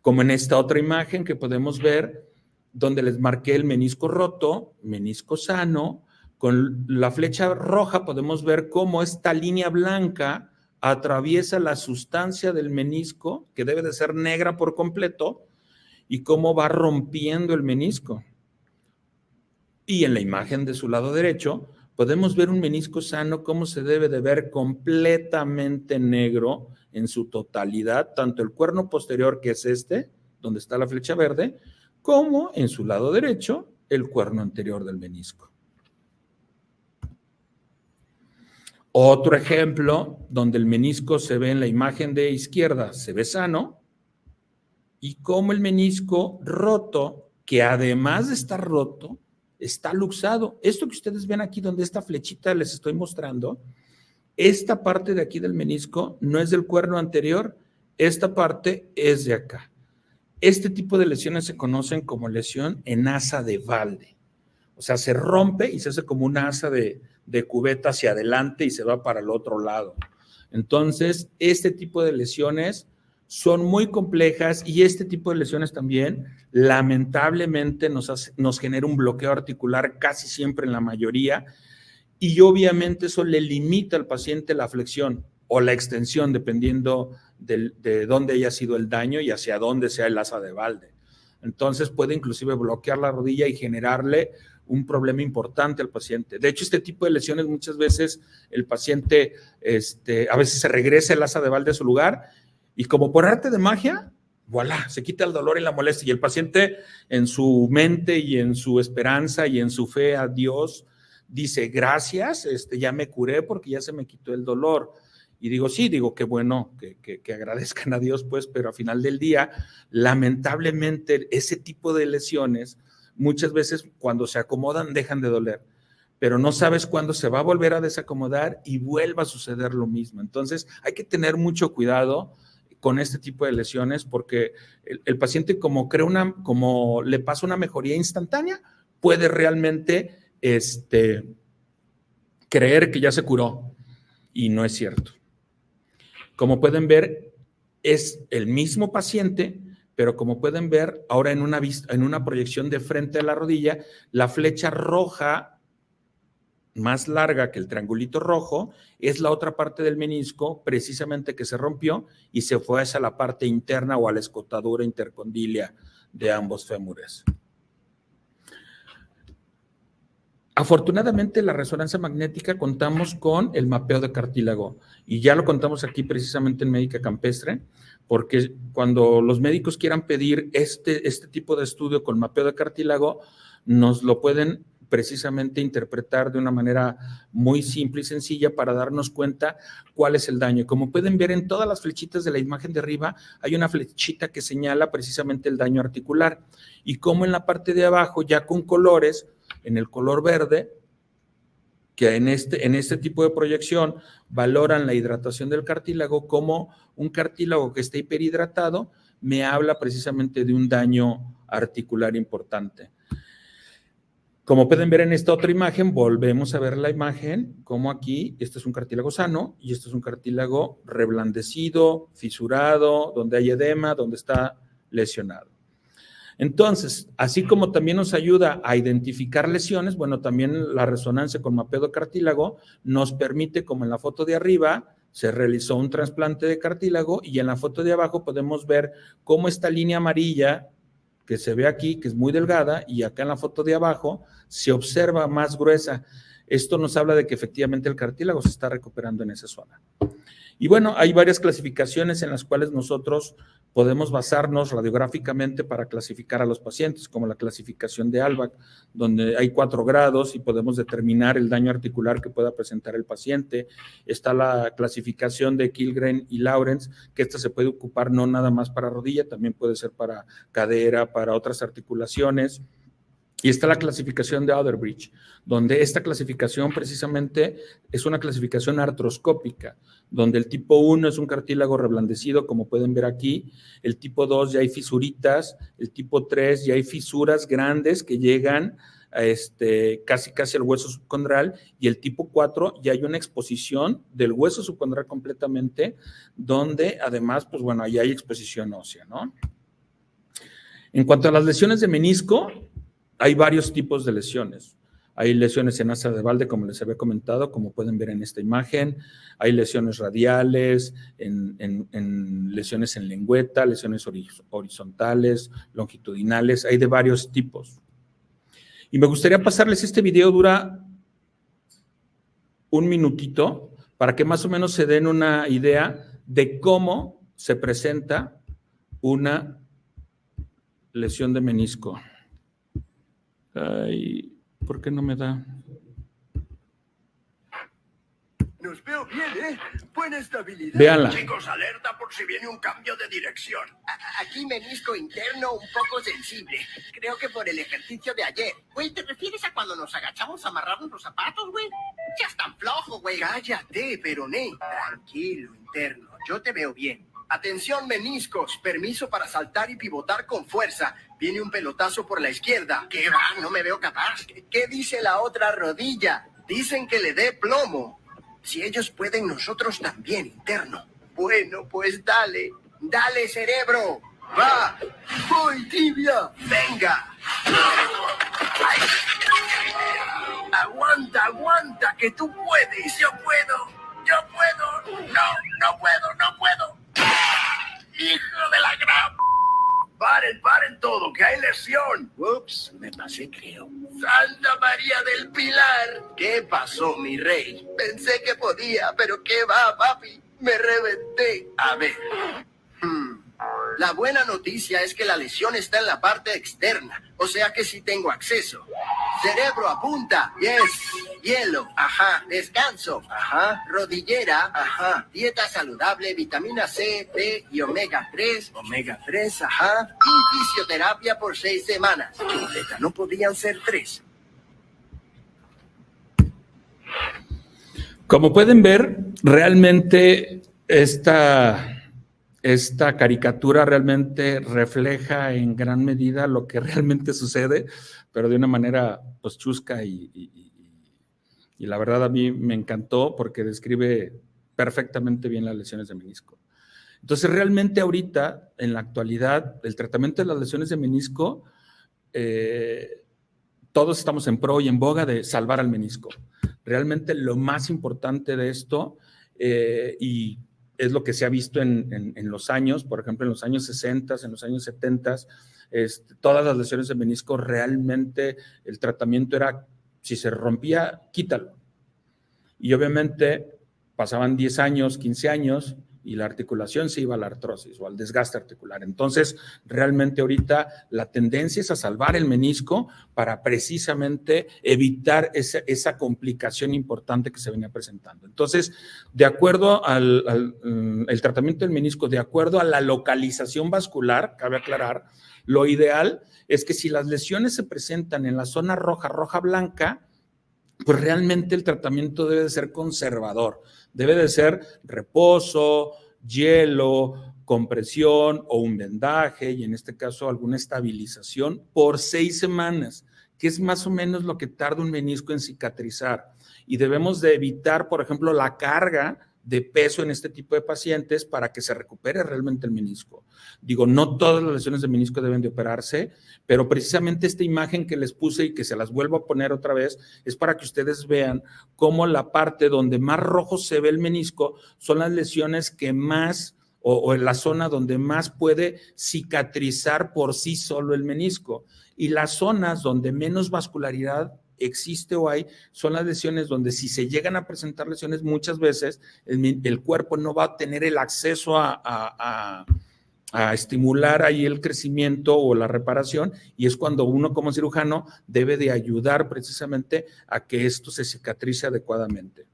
Como en esta otra imagen que podemos ver, donde les marqué el menisco roto, menisco sano, Con la flecha roja podemos ver cómo esta línea blanca atraviesa la sustancia del menisco, que debe de ser negra por completo, y cómo va rompiendo el menisco. Y en la imagen de su lado derecho podemos ver un menisco sano, cómo se debe de ver completamente negro en su totalidad, tanto el cuerno posterior, que es este, donde está la flecha verde, como en su lado derecho, el cuerno anterior del menisco. Otro ejemplo donde el menisco se ve en la imagen de izquierda, se ve sano, y cómo el menisco roto, que además de estar roto, está luxado. Esto que ustedes ven aquí, donde esta flechita les estoy mostrando, esta parte de aquí del menisco no es del cuerno anterior, esta parte es de acá. Este tipo de lesiones se conocen como lesión en asa de balde. O sea, se rompe y se hace como una asa de cubeta hacia adelante y se va para el otro lado. Entonces, este tipo de lesiones son muy complejas y este tipo de lesiones también, lamentablemente, nos genera un bloqueo articular casi siempre en la mayoría, y obviamente eso le limita al paciente la flexión o la extensión, dependiendo de dónde haya sido el daño y hacia dónde sea el asa de balde. Entonces puede inclusive bloquear la rodilla y generarle un problema importante al paciente. De hecho, este tipo de lesiones muchas veces el paciente, a veces se regresa el asa de balde a su lugar y como por arte de magia, voilà, se quita el dolor y la molestia. Y el paciente en su mente y en su esperanza y en su fe a Dios dice, gracias, ya me curé porque ya se me quitó el dolor. Y digo, sí, digo, qué bueno que agradezcan a Dios, pues, pero al final del día, lamentablemente, ese tipo de lesiones, muchas veces cuando se acomodan, dejan de doler, pero no sabes cuándo se va a volver a desacomodar y vuelva a suceder lo mismo. Entonces, hay que tener mucho cuidado con este tipo de lesiones porque el paciente, como le pasa una mejoría instantánea, puede realmente creer que ya se curó y no es cierto. Como pueden ver, es el mismo paciente, pero como pueden ver, ahora en una proyección de frente de la rodilla, la flecha roja más larga que el triangulito rojo es la otra parte del menisco precisamente que se rompió y se fue hacia la parte interna o a la escotadura intercondilia de ambos fémures. Afortunadamente, la resonancia magnética contamos con el mapeo de cartílago y ya lo contamos aquí precisamente en Médica Campestre, porque cuando los médicos quieran pedir este tipo de estudio con mapeo de cartílago, nos lo pueden precisamente interpretar de una manera muy simple y sencilla para darnos cuenta cuál es el daño. Como pueden ver en todas las flechitas de la imagen de arriba, hay una flechita que señala precisamente el daño articular y como en la parte de abajo, ya con colores, en el color verde, que en este tipo de proyección valoran la hidratación del cartílago, como un cartílago que está hiperhidratado me habla precisamente de un daño articular importante. Como pueden ver en esta otra imagen, volvemos a ver la imagen, como aquí, este es un cartílago sano y este es un cartílago reblandecido, fisurado, donde hay edema, donde está lesionado. Entonces, así como también nos ayuda a identificar lesiones, bueno, también la resonancia con mapeo de cartílago nos permite, como en la foto de arriba, se realizó un trasplante de cartílago y en la foto de abajo podemos ver cómo esta línea amarilla que se ve aquí, que es muy delgada, y acá en la foto de abajo se observa más gruesa. Esto nos habla de que efectivamente el cartílago se está recuperando en esa zona. Y bueno, hay varias clasificaciones en las cuales nosotros podemos basarnos radiográficamente para clasificar a los pacientes, como la clasificación de Albach, donde hay 4 grados y podemos determinar el daño articular que pueda presentar el paciente. Está la clasificación de Kilgren y Lawrence, que esta se puede ocupar no nada más para rodilla, también puede ser para cadera, para otras articulaciones. Y está la clasificación de Otherbridge, donde esta clasificación precisamente es una clasificación artroscópica, donde el tipo 1 es un cartílago reblandecido, como pueden ver aquí, el tipo 2 ya hay fisuritas, el tipo 3 ya hay fisuras grandes que llegan a casi al hueso subcondral, y el tipo 4 ya hay una exposición del hueso subcondral completamente, donde además, pues bueno, ahí hay exposición ósea, ¿no? En cuanto a las lesiones de menisco, hay varios tipos de lesiones. Hay lesiones en asa de Valde, como les había comentado, como pueden ver en esta imagen. Hay lesiones radiales, en lesiones en lengüeta, lesiones horizontales, longitudinales. Hay de varios tipos. Y me gustaría pasarles este video, dura un minutito, para que más o menos se den una idea de cómo se presenta una lesión de menisco. Ay, ¿por qué no me da? Nos veo bien, ¿eh? Buena estabilidad. Véanla. Chicos, alerta por si viene un cambio de dirección. Aquí menisco interno un poco sensible. Creo que por el ejercicio de ayer. Güey, ¿te refieres a cuando nos agachamos a amarrarnos los zapatos, güey? Ya es tan flojo, güey. Cállate, peroné. Tranquilo, interno. Yo te veo bien. Atención, meniscos. Permiso para saltar y pivotar con fuerza. Viene un pelotazo por la izquierda. ¿Qué va? No me veo capaz. ¿Qué dice la otra rodilla? Dicen que le dé plomo. Si ellos pueden, nosotros también, interno. Bueno, pues dale. Dale, cerebro. Va. Voy, tibia. Venga. Ay. Aguanta, aguanta, que tú puedes. Yo puedo. Yo puedo. No puedo, no puedo. Hijo de la gran... Paren todo, que hay lesión. Ups, me pasé, creo. Santa María del Pilar. ¿Qué pasó, mi rey? Pensé que podía, pero ¿qué va, papi? Me reventé. A ver. La buena noticia es que la lesión está en la parte externa, o sea que sí tengo acceso. Cerebro, apunta. Yes. Hielo. Ajá. Descanso. Ajá. Rodillera. Ajá. Dieta saludable, vitamina C, B y omega 3. Omega 3, ajá. Y fisioterapia por 6 semanas. Neta, no podían ser 3. Como pueden ver, realmente esta caricatura realmente refleja en gran medida lo que realmente sucede, pero de una manera pues chusca y la verdad a mí me encantó porque describe perfectamente bien las lesiones de menisco. Entonces realmente ahorita, en la actualidad, el tratamiento de las lesiones de menisco, todos estamos en pro y en boga de salvar al menisco. Realmente lo más importante de esto, y es lo que se ha visto en los años, por ejemplo, en los años 60, en los años 70, todas las lesiones de menisco, realmente el tratamiento era, si se rompía, quítalo. Y obviamente pasaban 10 años, 15 años, y la articulación se iba a la artrosis o al desgaste articular. Entonces, realmente ahorita la tendencia es a salvar el menisco para precisamente evitar esa complicación importante que se venía presentando. Entonces, de acuerdo el tratamiento del menisco, de acuerdo a la localización vascular, cabe aclarar, lo ideal es que si las lesiones se presentan en la zona roja-blanca, pues realmente el tratamiento debe de ser conservador, debe de ser reposo, hielo, compresión o un vendaje y en este caso alguna estabilización por 6 semanas, que es más o menos lo que tarda un menisco en cicatrizar. Y debemos de evitar, por ejemplo, la carga de peso en este tipo de pacientes para que se recupere realmente el menisco. Digo, no todas las lesiones de menisco deben de operarse, pero precisamente esta imagen que les puse y que se las vuelvo a poner otra vez es para que ustedes vean cómo la parte donde más rojo se ve el menisco son las lesiones que más o en la zona donde más puede cicatrizar por sí solo el menisco. Y las zonas donde menos vascularidad existe o hay, son las lesiones donde si se llegan a presentar lesiones, muchas veces el cuerpo no va a tener el acceso a estimular ahí el crecimiento o la reparación, y es cuando uno como cirujano debe de ayudar precisamente a que esto se cicatrice adecuadamente.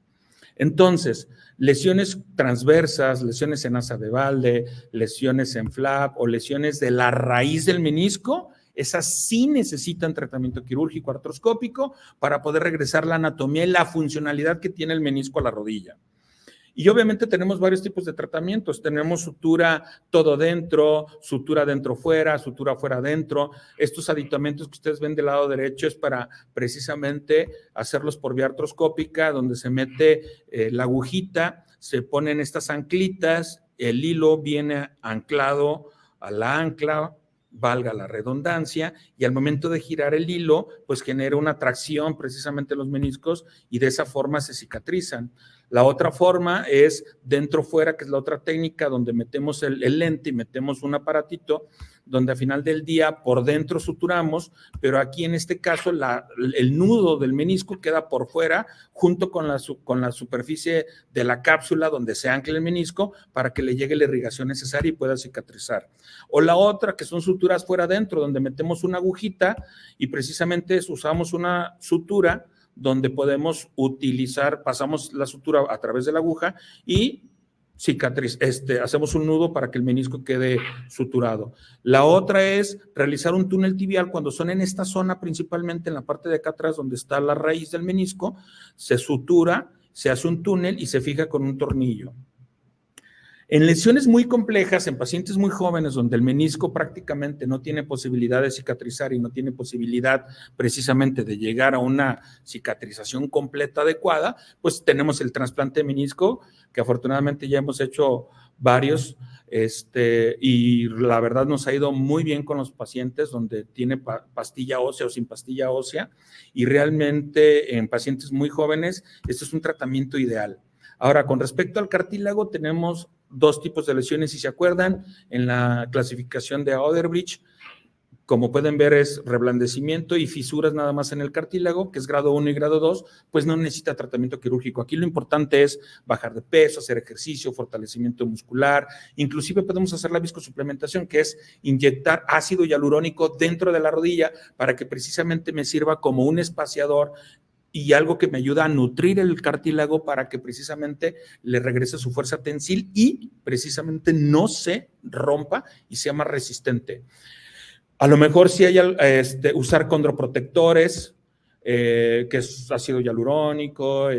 Entonces, lesiones transversas, lesiones en asa de Valde, lesiones en flap o lesiones de la raíz del menisco, esas sí necesitan tratamiento quirúrgico artroscópico para poder regresar la anatomía y la funcionalidad que tiene el menisco a la rodilla. Y obviamente tenemos varios tipos de tratamientos. Tenemos sutura todo dentro, sutura dentro fuera, sutura fuera dentro. Estos aditamentos que ustedes ven del lado derecho es para precisamente hacerlos por vía artroscópica, donde se mete la agujita, se ponen estas anclitas, el hilo viene anclado a la ancla, valga la redundancia, y al momento de girar el hilo, pues genera una tracción precisamente en los meniscos y de esa forma se cicatrizan. La otra forma es dentro-fuera, que es la otra técnica donde metemos el lente y metemos un aparatito donde al final del día por dentro suturamos, pero aquí en este caso el nudo del menisco queda por fuera junto con la superficie de la cápsula donde se ancla el menisco para que le llegue la irrigación necesaria y pueda cicatrizar. O la otra, que son suturas fuera adentro, donde metemos una agujita y precisamente usamos una sutura donde podemos utilizar, pasamos la sutura a través de la aguja y hacemos un nudo para que el menisco quede suturado. La otra es realizar un túnel tibial cuando son en esta zona, principalmente en la parte de acá atrás donde está la raíz del menisco, se sutura, se hace un túnel y se fija con un tornillo. En lesiones muy complejas, en pacientes muy jóvenes, donde el menisco prácticamente no tiene posibilidad de cicatrizar y no tiene posibilidad precisamente de llegar a una cicatrización completa adecuada, pues tenemos el trasplante de menisco, que afortunadamente ya hemos hecho varios, y la verdad nos ha ido muy bien con los pacientes donde tiene pastilla ósea o sin pastilla ósea, y realmente en pacientes muy jóvenes, este es un tratamiento ideal. Ahora, con respecto al cartílago, tenemos dos tipos de lesiones, si se acuerdan, en la clasificación de Oderbridge, como pueden ver es reblandecimiento y fisuras nada más en el cartílago, que es grado 1 y grado 2, pues no necesita tratamiento quirúrgico. Aquí lo importante es bajar de peso, hacer ejercicio, fortalecimiento muscular, inclusive podemos hacer la viscosuplementación, que es inyectar ácido hialurónico dentro de la rodilla para que precisamente me sirva como un espaciador y algo que me ayuda a nutrir el cartílago para que precisamente le regrese su fuerza tensil y precisamente no se rompa y sea más resistente. A lo mejor sí hay usar condroprotectores, que es ácido hialurónico,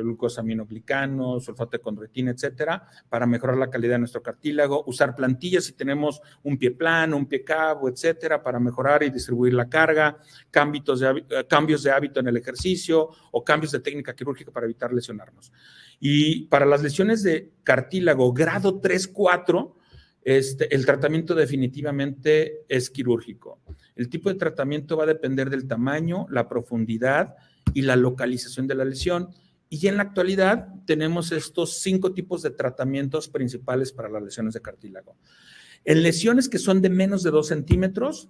glucosaminoglicano, sulfato de condroitina, etcétera, para mejorar la calidad de nuestro cartílago. Usar plantillas si tenemos un pie plano, un pie cabo, etcétera, para mejorar y distribuir la carga, cambios de hábito en el ejercicio o cambios de técnica quirúrgica para evitar lesionarnos. Y para las lesiones de cartílago grado 3-4, el tratamiento definitivamente es quirúrgico. El tipo de tratamiento va a depender del tamaño, la profundidad y la localización de la lesión. Y en la actualidad tenemos estos 5 tipos de tratamientos principales para las lesiones de cartílago. En lesiones que son de menos de 2 centímetros,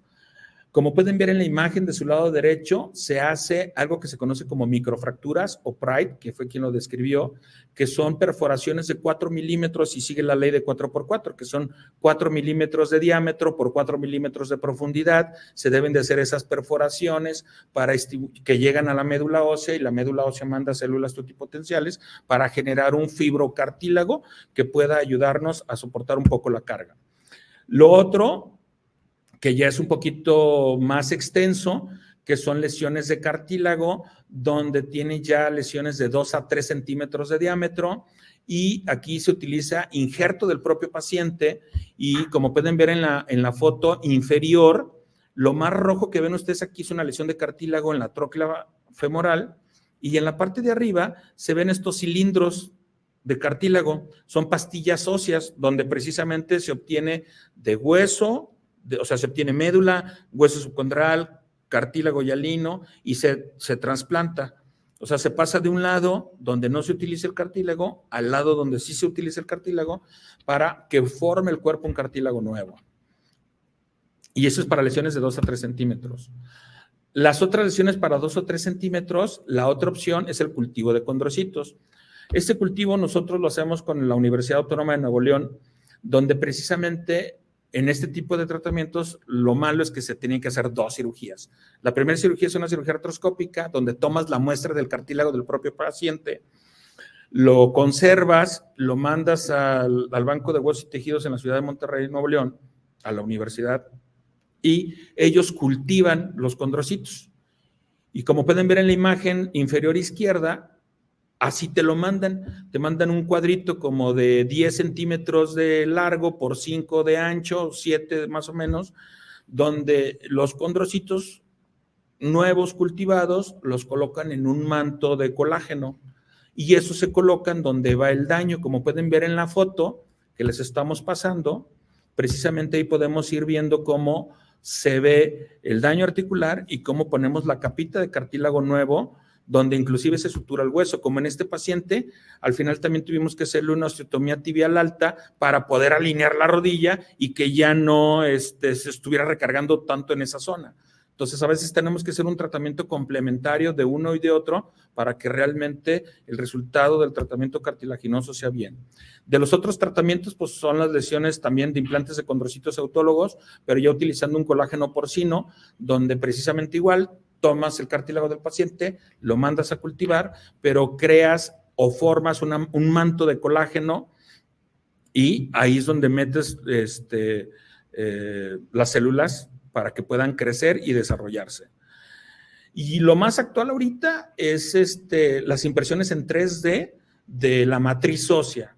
como pueden ver en la imagen de su lado derecho, se hace algo que se conoce como microfracturas o PRIDE, que fue quien lo describió, que son perforaciones de 4 milímetros y sigue la ley de 4x4, que son 4 milímetros de diámetro por 4 milímetros de profundidad. Se deben de hacer esas perforaciones para que llegan a la médula ósea y la médula ósea manda células totipotenciales para generar un fibrocartílago que pueda ayudarnos a soportar un poco la carga. Lo otro, que ya es un poquito más extenso, que son lesiones de cartílago, donde tiene ya lesiones de 2 a 3 centímetros de diámetro, y aquí se utiliza injerto del propio paciente, y como pueden ver en la foto inferior, lo más rojo que ven ustedes aquí es una lesión de cartílago en la tróclea femoral, y en la parte de arriba se ven estos cilindros de cartílago, son pastillas óseas, donde precisamente se obtiene de hueso, o sea, se obtiene médula, hueso subcondral, cartílago hialino y se trasplanta. O sea, se pasa de un lado donde no se utiliza el cartílago al lado donde sí se utiliza el cartílago para que forme el cuerpo un cartílago nuevo. Y eso es para lesiones de 2 a 3 centímetros. Las otras lesiones para 2 o 3 centímetros, la otra opción es el cultivo de condrocitos. Este cultivo nosotros lo hacemos con la Universidad Autónoma de Nuevo León, donde precisamente en este tipo de tratamientos, lo malo es que se tienen que hacer 2 cirugías. La primera cirugía es una cirugía artroscópica, donde tomas la muestra del cartílago del propio paciente, lo conservas, lo mandas al Banco de Huesos y Tejidos en la ciudad de Monterrey, Nuevo León, a la universidad, y ellos cultivan los condrocitos. Y como pueden ver en la imagen inferior izquierda, así te lo mandan, te mandan un cuadrito como de 10 centímetros de largo por 5 de ancho, 7 más o menos, donde los condrocitos nuevos cultivados los colocan en un manto de colágeno y eso se colocan donde va el daño. Como pueden ver en la foto que les estamos pasando, precisamente ahí podemos ir viendo cómo se ve el daño articular y cómo ponemos la capita de cartílago nuevo, donde inclusive se sutura el hueso. Como en este paciente, al final también tuvimos que hacerle una osteotomía tibial alta para poder alinear la rodilla y que ya no se estuviera recargando tanto en esa zona. Entonces, a veces tenemos que hacer un tratamiento complementario de uno y de otro para que realmente el resultado del tratamiento cartilaginoso sea bien. De los otros tratamientos, pues son las lesiones también de implantes de condrocitos autólogos, pero ya utilizando un colágeno porcino, donde precisamente igual tomas el cartílago del paciente, lo mandas a cultivar, pero creas o formas un manto de colágeno y ahí es donde metes las células para que puedan crecer y desarrollarse. Y lo más actual ahorita es las impresiones en 3D de la matriz ósea.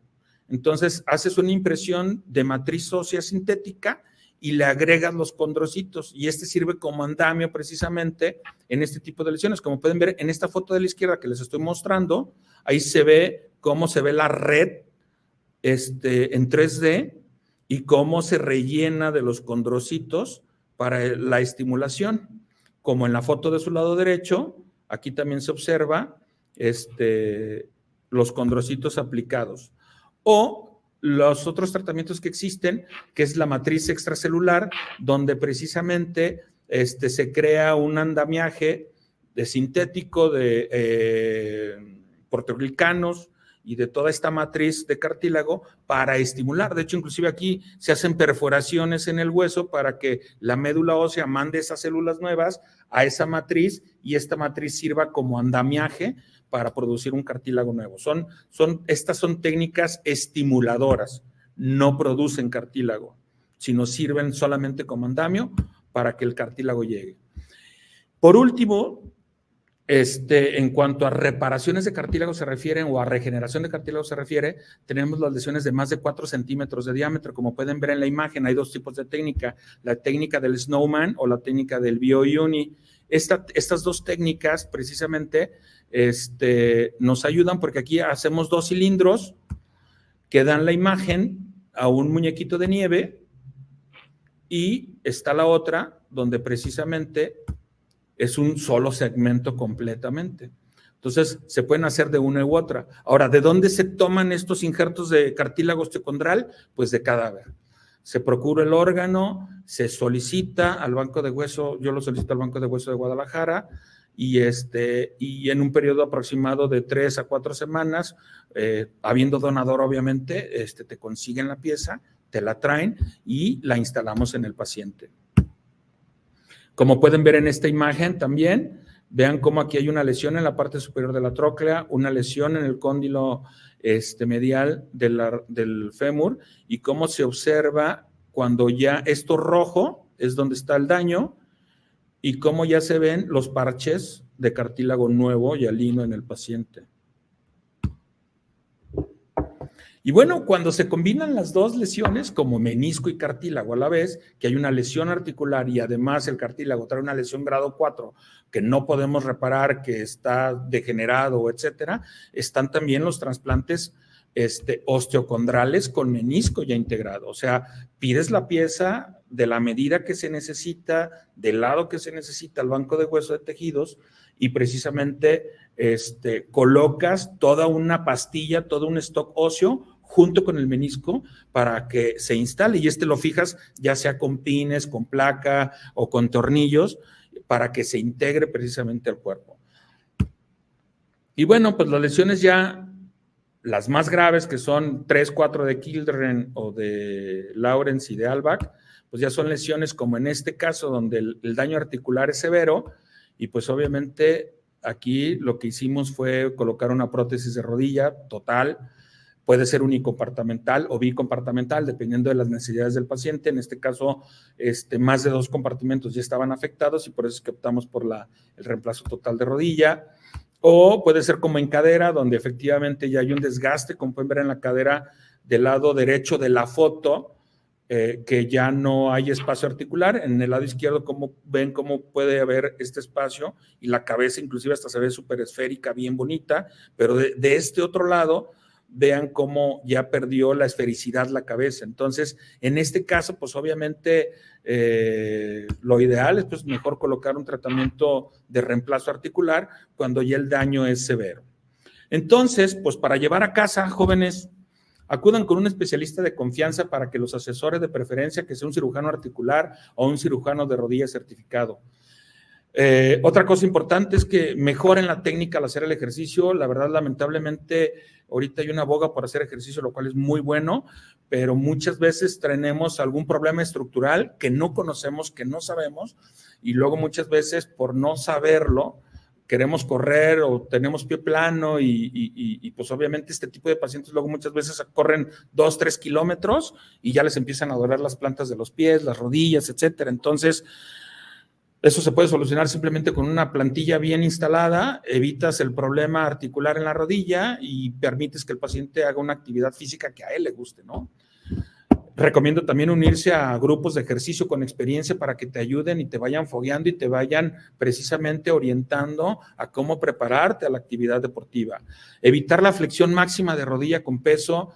Entonces, haces una impresión de matriz ósea sintética y le agregas los condrocitos, y sirve como andamio precisamente en este tipo de lesiones. Como pueden ver en esta foto de la izquierda que les estoy mostrando, ahí se ve cómo se ve la red en 3D y cómo se rellena de los condrocitos para la estimulación. Como en la foto de su lado derecho, aquí también se observa los condrocitos aplicados. O los otros tratamientos que existen, que es la matriz extracelular, donde precisamente se crea un andamiaje sintético de proteoglicanos y de toda esta matriz de cartílago para estimular. De hecho, inclusive aquí se hacen perforaciones en el hueso para que la médula ósea mande esas células nuevas a esa matriz y esta matriz sirva como andamiaje para producir un cartílago nuevo. Estas son técnicas estimuladoras, no producen cartílago, sino sirven solamente como andamio para que el cartílago llegue. Por último, en cuanto a reparaciones de cartílago se refieren o a regeneración de cartílago se refiere, tenemos las lesiones de más de 4 centímetros de diámetro. Como pueden ver en la imagen, hay dos tipos de técnica, la técnica del Snowman o la técnica del BioUni. Estas dos técnicas precisamente nos ayudan porque aquí hacemos 2 cilindros que dan la imagen a un muñequito de nieve y está la otra donde precisamente es un solo segmento completamente. Entonces, se pueden hacer de una u otra. Ahora, ¿de dónde se toman estos injertos de cartílago osteocondral? Pues de cadáver. Se procura el órgano, se solicita al Banco de Hueso, yo lo solicito al Banco de Hueso de Guadalajara, y en un periodo aproximado de 3 a 4 semanas, habiendo donador, obviamente, te consiguen la pieza, te la traen y la instalamos en el paciente. Como pueden ver en esta imagen también, vean cómo aquí hay una lesión en la parte superior de la tróclea, una lesión en el cóndilo medial del fémur y cómo se observa cuando ya esto rojo es donde está el daño y cómo ya se ven los parches de cartílago nuevo y alino en el paciente. Y bueno, cuando se combinan las dos lesiones, como menisco y cartílago a la vez, que hay una lesión articular y además el cartílago trae una lesión grado 4 que no podemos reparar, que está degenerado, etcétera, están también los trasplantes osteocondrales con menisco ya integrado. O sea, pides la pieza de la medida que se necesita, del lado que se necesita al banco de hueso de tejidos y precisamente colocas toda una pastilla, todo un stock óseo junto con el menisco para que se instale y lo fijas ya sea con pines, con placa o con tornillos para que se integre precisamente al cuerpo. Y bueno, pues las lesiones ya las más graves que son 3, 4 de Kildren o de Lawrence y de Albach, pues ya son lesiones como en este caso donde el daño articular es severo y pues obviamente aquí lo que hicimos fue colocar una prótesis de rodilla total, puede ser unicompartimental o bicompartimental, dependiendo de las necesidades del paciente. En este caso, más de 2 compartimentos ya estaban afectados y por eso es que optamos por el reemplazo total de rodilla. O puede ser como en cadera, donde efectivamente ya hay un desgaste, como pueden ver en la cadera del lado derecho de la foto, que ya no hay espacio articular. En el lado izquierdo, como ven cómo puede haber este espacio y la cabeza inclusive hasta se ve súper esférica, bien bonita, pero de este otro lado, vean cómo ya perdió la esfericidad la cabeza. Entonces, en este caso, pues obviamente lo ideal es pues mejor colocar un tratamiento de reemplazo articular cuando ya el daño es severo. Entonces, pues para llevar a casa, jóvenes, acudan con un especialista de confianza para que los asesore, de preferencia que sea un cirujano articular o un cirujano de rodilla certificado. Otra cosa importante es que mejoren la técnica al hacer el ejercicio. La verdad, lamentablemente, ahorita hay una boga por hacer ejercicio, lo cual es muy bueno, pero muchas veces tenemos algún problema estructural que no conocemos, que no sabemos, y luego muchas veces por no saberlo, queremos correr o tenemos pie plano y pues obviamente este tipo de pacientes luego muchas veces corren 2, 3 kilómetros y ya les empiezan a doler las plantas de los pies, las rodillas, etcétera. Entonces, eso se puede solucionar simplemente con una plantilla bien instalada, evitas el problema articular en la rodilla y permites que el paciente haga una actividad física que a él le guste, ¿no? Recomiendo también unirse a grupos de ejercicio con experiencia para que te ayuden y te vayan fogueando y te vayan precisamente orientando a cómo prepararte a la actividad deportiva. Evitar la flexión máxima de rodilla con peso.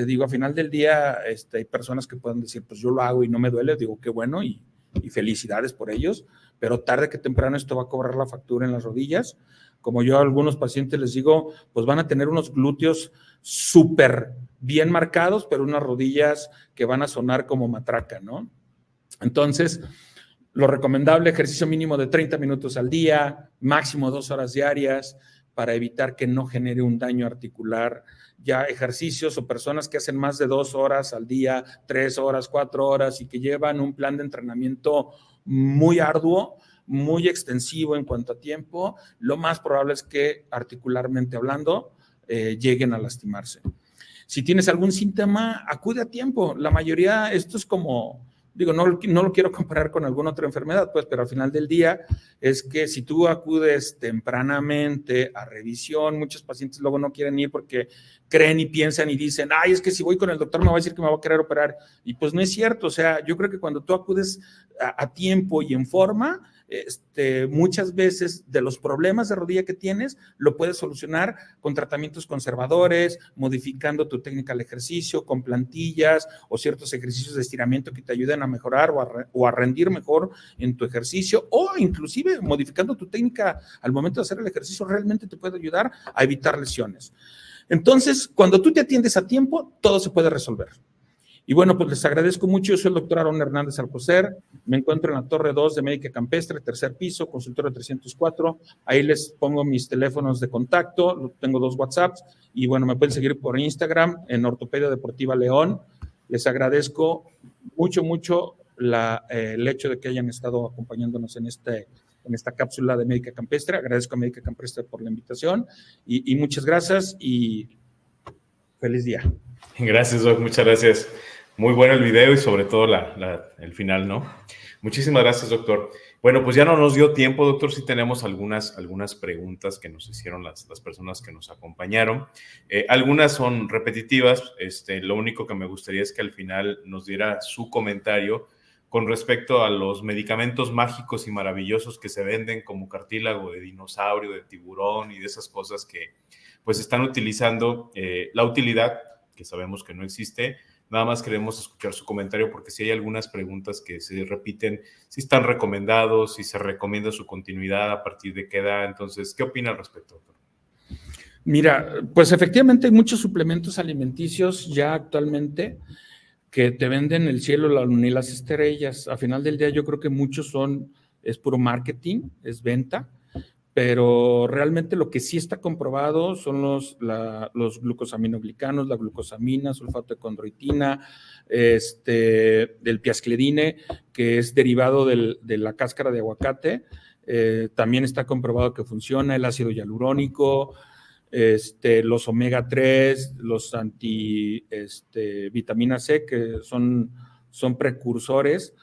Digo, a final del día hay personas que pueden decir, pues yo lo hago y no me duele. Digo, qué bueno y felicidades por ellos, pero tarde que temprano esto va a cobrar la factura en las rodillas. Como yo a algunos pacientes les digo, pues van a tener unos glúteos súper bien marcados, pero unas rodillas que van a sonar como matraca, ¿no? Entonces, lo recomendable, ejercicio mínimo de 30 minutos al día, máximo 2 horas diarias, para evitar que no genere un daño articular. Ya ejercicios o personas que hacen más de 2 horas al día, 3 horas, 4 horas y que llevan un plan de entrenamiento muy arduo, muy extensivo en cuanto a tiempo, lo más probable es que articularmente hablando lleguen a lastimarse. Si tienes algún síntoma, acude a tiempo. La mayoría, esto es como, digo, no lo quiero comparar con alguna otra enfermedad, pues, pero al final del día es que si tú acudes tempranamente a revisión, muchos pacientes luego no quieren ir porque creen y piensan y dicen, ay, es que si voy con el doctor me va a decir que me va a querer operar. Y pues no es cierto. O sea, yo creo que cuando tú acudes a tiempo y en forma, muchas veces de los problemas de rodilla que tienes, lo puedes solucionar con tratamientos conservadores, modificando tu técnica al ejercicio, con plantillas o ciertos ejercicios de estiramiento que te ayuden a mejorar o a rendir mejor en tu ejercicio, o inclusive modificando tu técnica al momento de hacer el ejercicio realmente te puede ayudar a evitar lesiones. Entonces, cuando tú te atiendes a tiempo, todo se puede resolver. Y bueno, pues les agradezco mucho. Yo soy el doctor Aarón Hernández Alcocer. Me encuentro en la Torre 2 de Médica Campestre, tercer piso, consultorio 304. Ahí les pongo mis teléfonos de contacto. Tengo 2 WhatsApps. Y bueno, me pueden seguir por Instagram en Ortopedia Deportiva León. Les agradezco mucho el hecho de que hayan estado acompañándonos en esta cápsula de Médica Campestre. Agradezco a Médica Campestre por la invitación. Y muchas gracias y feliz día. Gracias, Doc. Muchas gracias. Muy bueno el video y sobre todo el final, ¿no? Muchísimas gracias, doctor. Bueno, pues ya no nos dio tiempo, doctor. Sí tenemos algunas preguntas que nos hicieron las personas que nos acompañaron. Algunas son repetitivas. Lo único que me gustaría es que al final nos diera su comentario con respecto a los medicamentos mágicos y maravillosos que se venden como cartílago de dinosaurio, de tiburón y de esas cosas que pues están utilizando la utilidad, que sabemos que no existe. Nada más queremos escuchar su comentario porque si hay algunas preguntas que se repiten, si están recomendados, si se recomienda su continuidad, a partir de qué edad. Entonces, ¿qué opina al respecto, doctor? Mira, pues efectivamente hay muchos suplementos alimenticios ya actualmente que te venden el cielo, la luna y las estrellas. A final del día yo creo que muchos es puro marketing, es venta, pero realmente lo que sí está comprobado son los glucosaminoglicanos, la glucosamina, sulfato de condroitina, del piascledine, que es derivado de la cáscara de aguacate. También está comprobado que funciona el ácido hialurónico, los omega 3, los vitamina C, que son precursores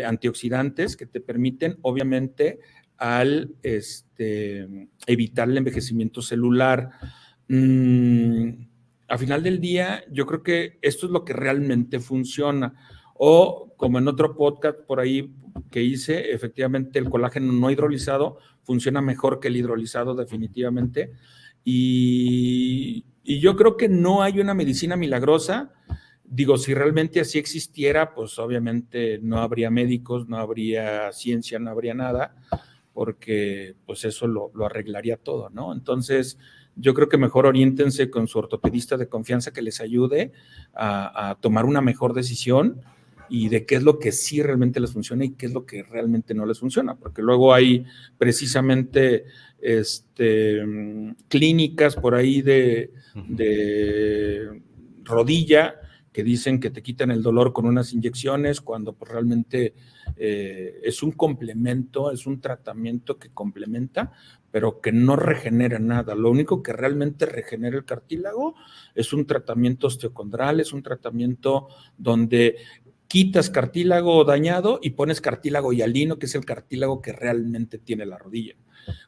antioxidantes que te permiten, obviamente, al evitar el envejecimiento celular. A final del día, yo creo que esto es lo que realmente funciona. O como en otro podcast por ahí que hice, efectivamente el colágeno no hidrolizado funciona mejor que el hidrolizado definitivamente. Y Y yo creo que no hay una medicina milagrosa. Digo, si realmente así existiera, pues obviamente no habría médicos, no habría ciencia, no habría nada, porque pues eso lo arreglaría todo, ¿no? Entonces, yo creo que mejor oriéntense con su ortopedista de confianza que les ayude a tomar una mejor decisión y de qué es lo que sí realmente les funciona y qué es lo que realmente no les funciona, porque luego hay precisamente clínicas por ahí de rodilla que dicen que te quitan el dolor con unas inyecciones, cuando pues realmente es un complemento, es un tratamiento que complementa, pero que no regenera nada. Lo único que realmente regenera el cartílago es un tratamiento osteocondral, es un tratamiento donde quitas cartílago dañado y pones cartílago hialino, que es el cartílago que realmente tiene la rodilla.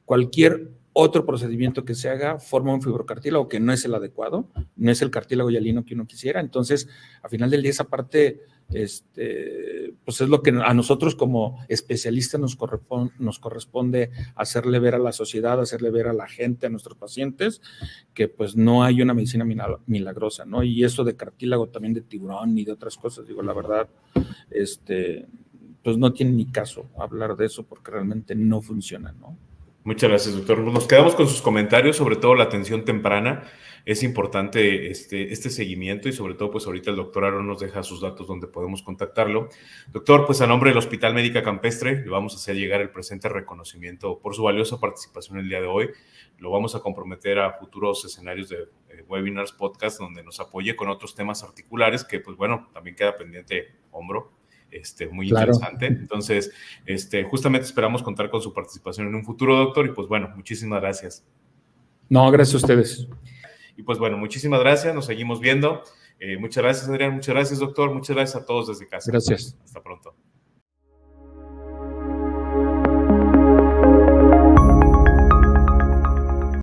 Cualquier otro procedimiento que se haga forma un fibrocartílago que no es el adecuado, no es el cartílago hialino que uno quisiera. Entonces, a final del día, esa parte, pues es lo que a nosotros como especialistas nos corresponde hacerle ver a la sociedad, hacerle ver a la gente, a nuestros pacientes, que pues no hay una medicina milagrosa, ¿no? Y eso de cartílago también de tiburón y de otras cosas, digo, la verdad, pues no tiene ni caso hablar de eso porque realmente no funciona, ¿no? Muchas gracias, doctor. Nos quedamos con sus comentarios, sobre todo la atención temprana. Es importante este seguimiento y sobre todo, pues ahorita el doctor Aaron nos deja sus datos donde podemos contactarlo. Doctor, pues a nombre del Hospital Médica Campestre le vamos a hacer llegar el presente reconocimiento por su valiosa participación el día de hoy. Lo vamos a comprometer a futuros escenarios de webinars, podcast, donde nos apoye con otros temas articulares que, pues bueno, también queda pendiente hombro. Muy interesante. Entonces, justamente esperamos contar con su participación en un futuro, doctor, y pues bueno, muchísimas gracias. No, gracias a ustedes. Y pues bueno, muchísimas gracias, nos seguimos viendo. Muchas gracias, Adrián, muchas gracias, doctor, muchas gracias a todos desde casa. Gracias. Hasta pronto.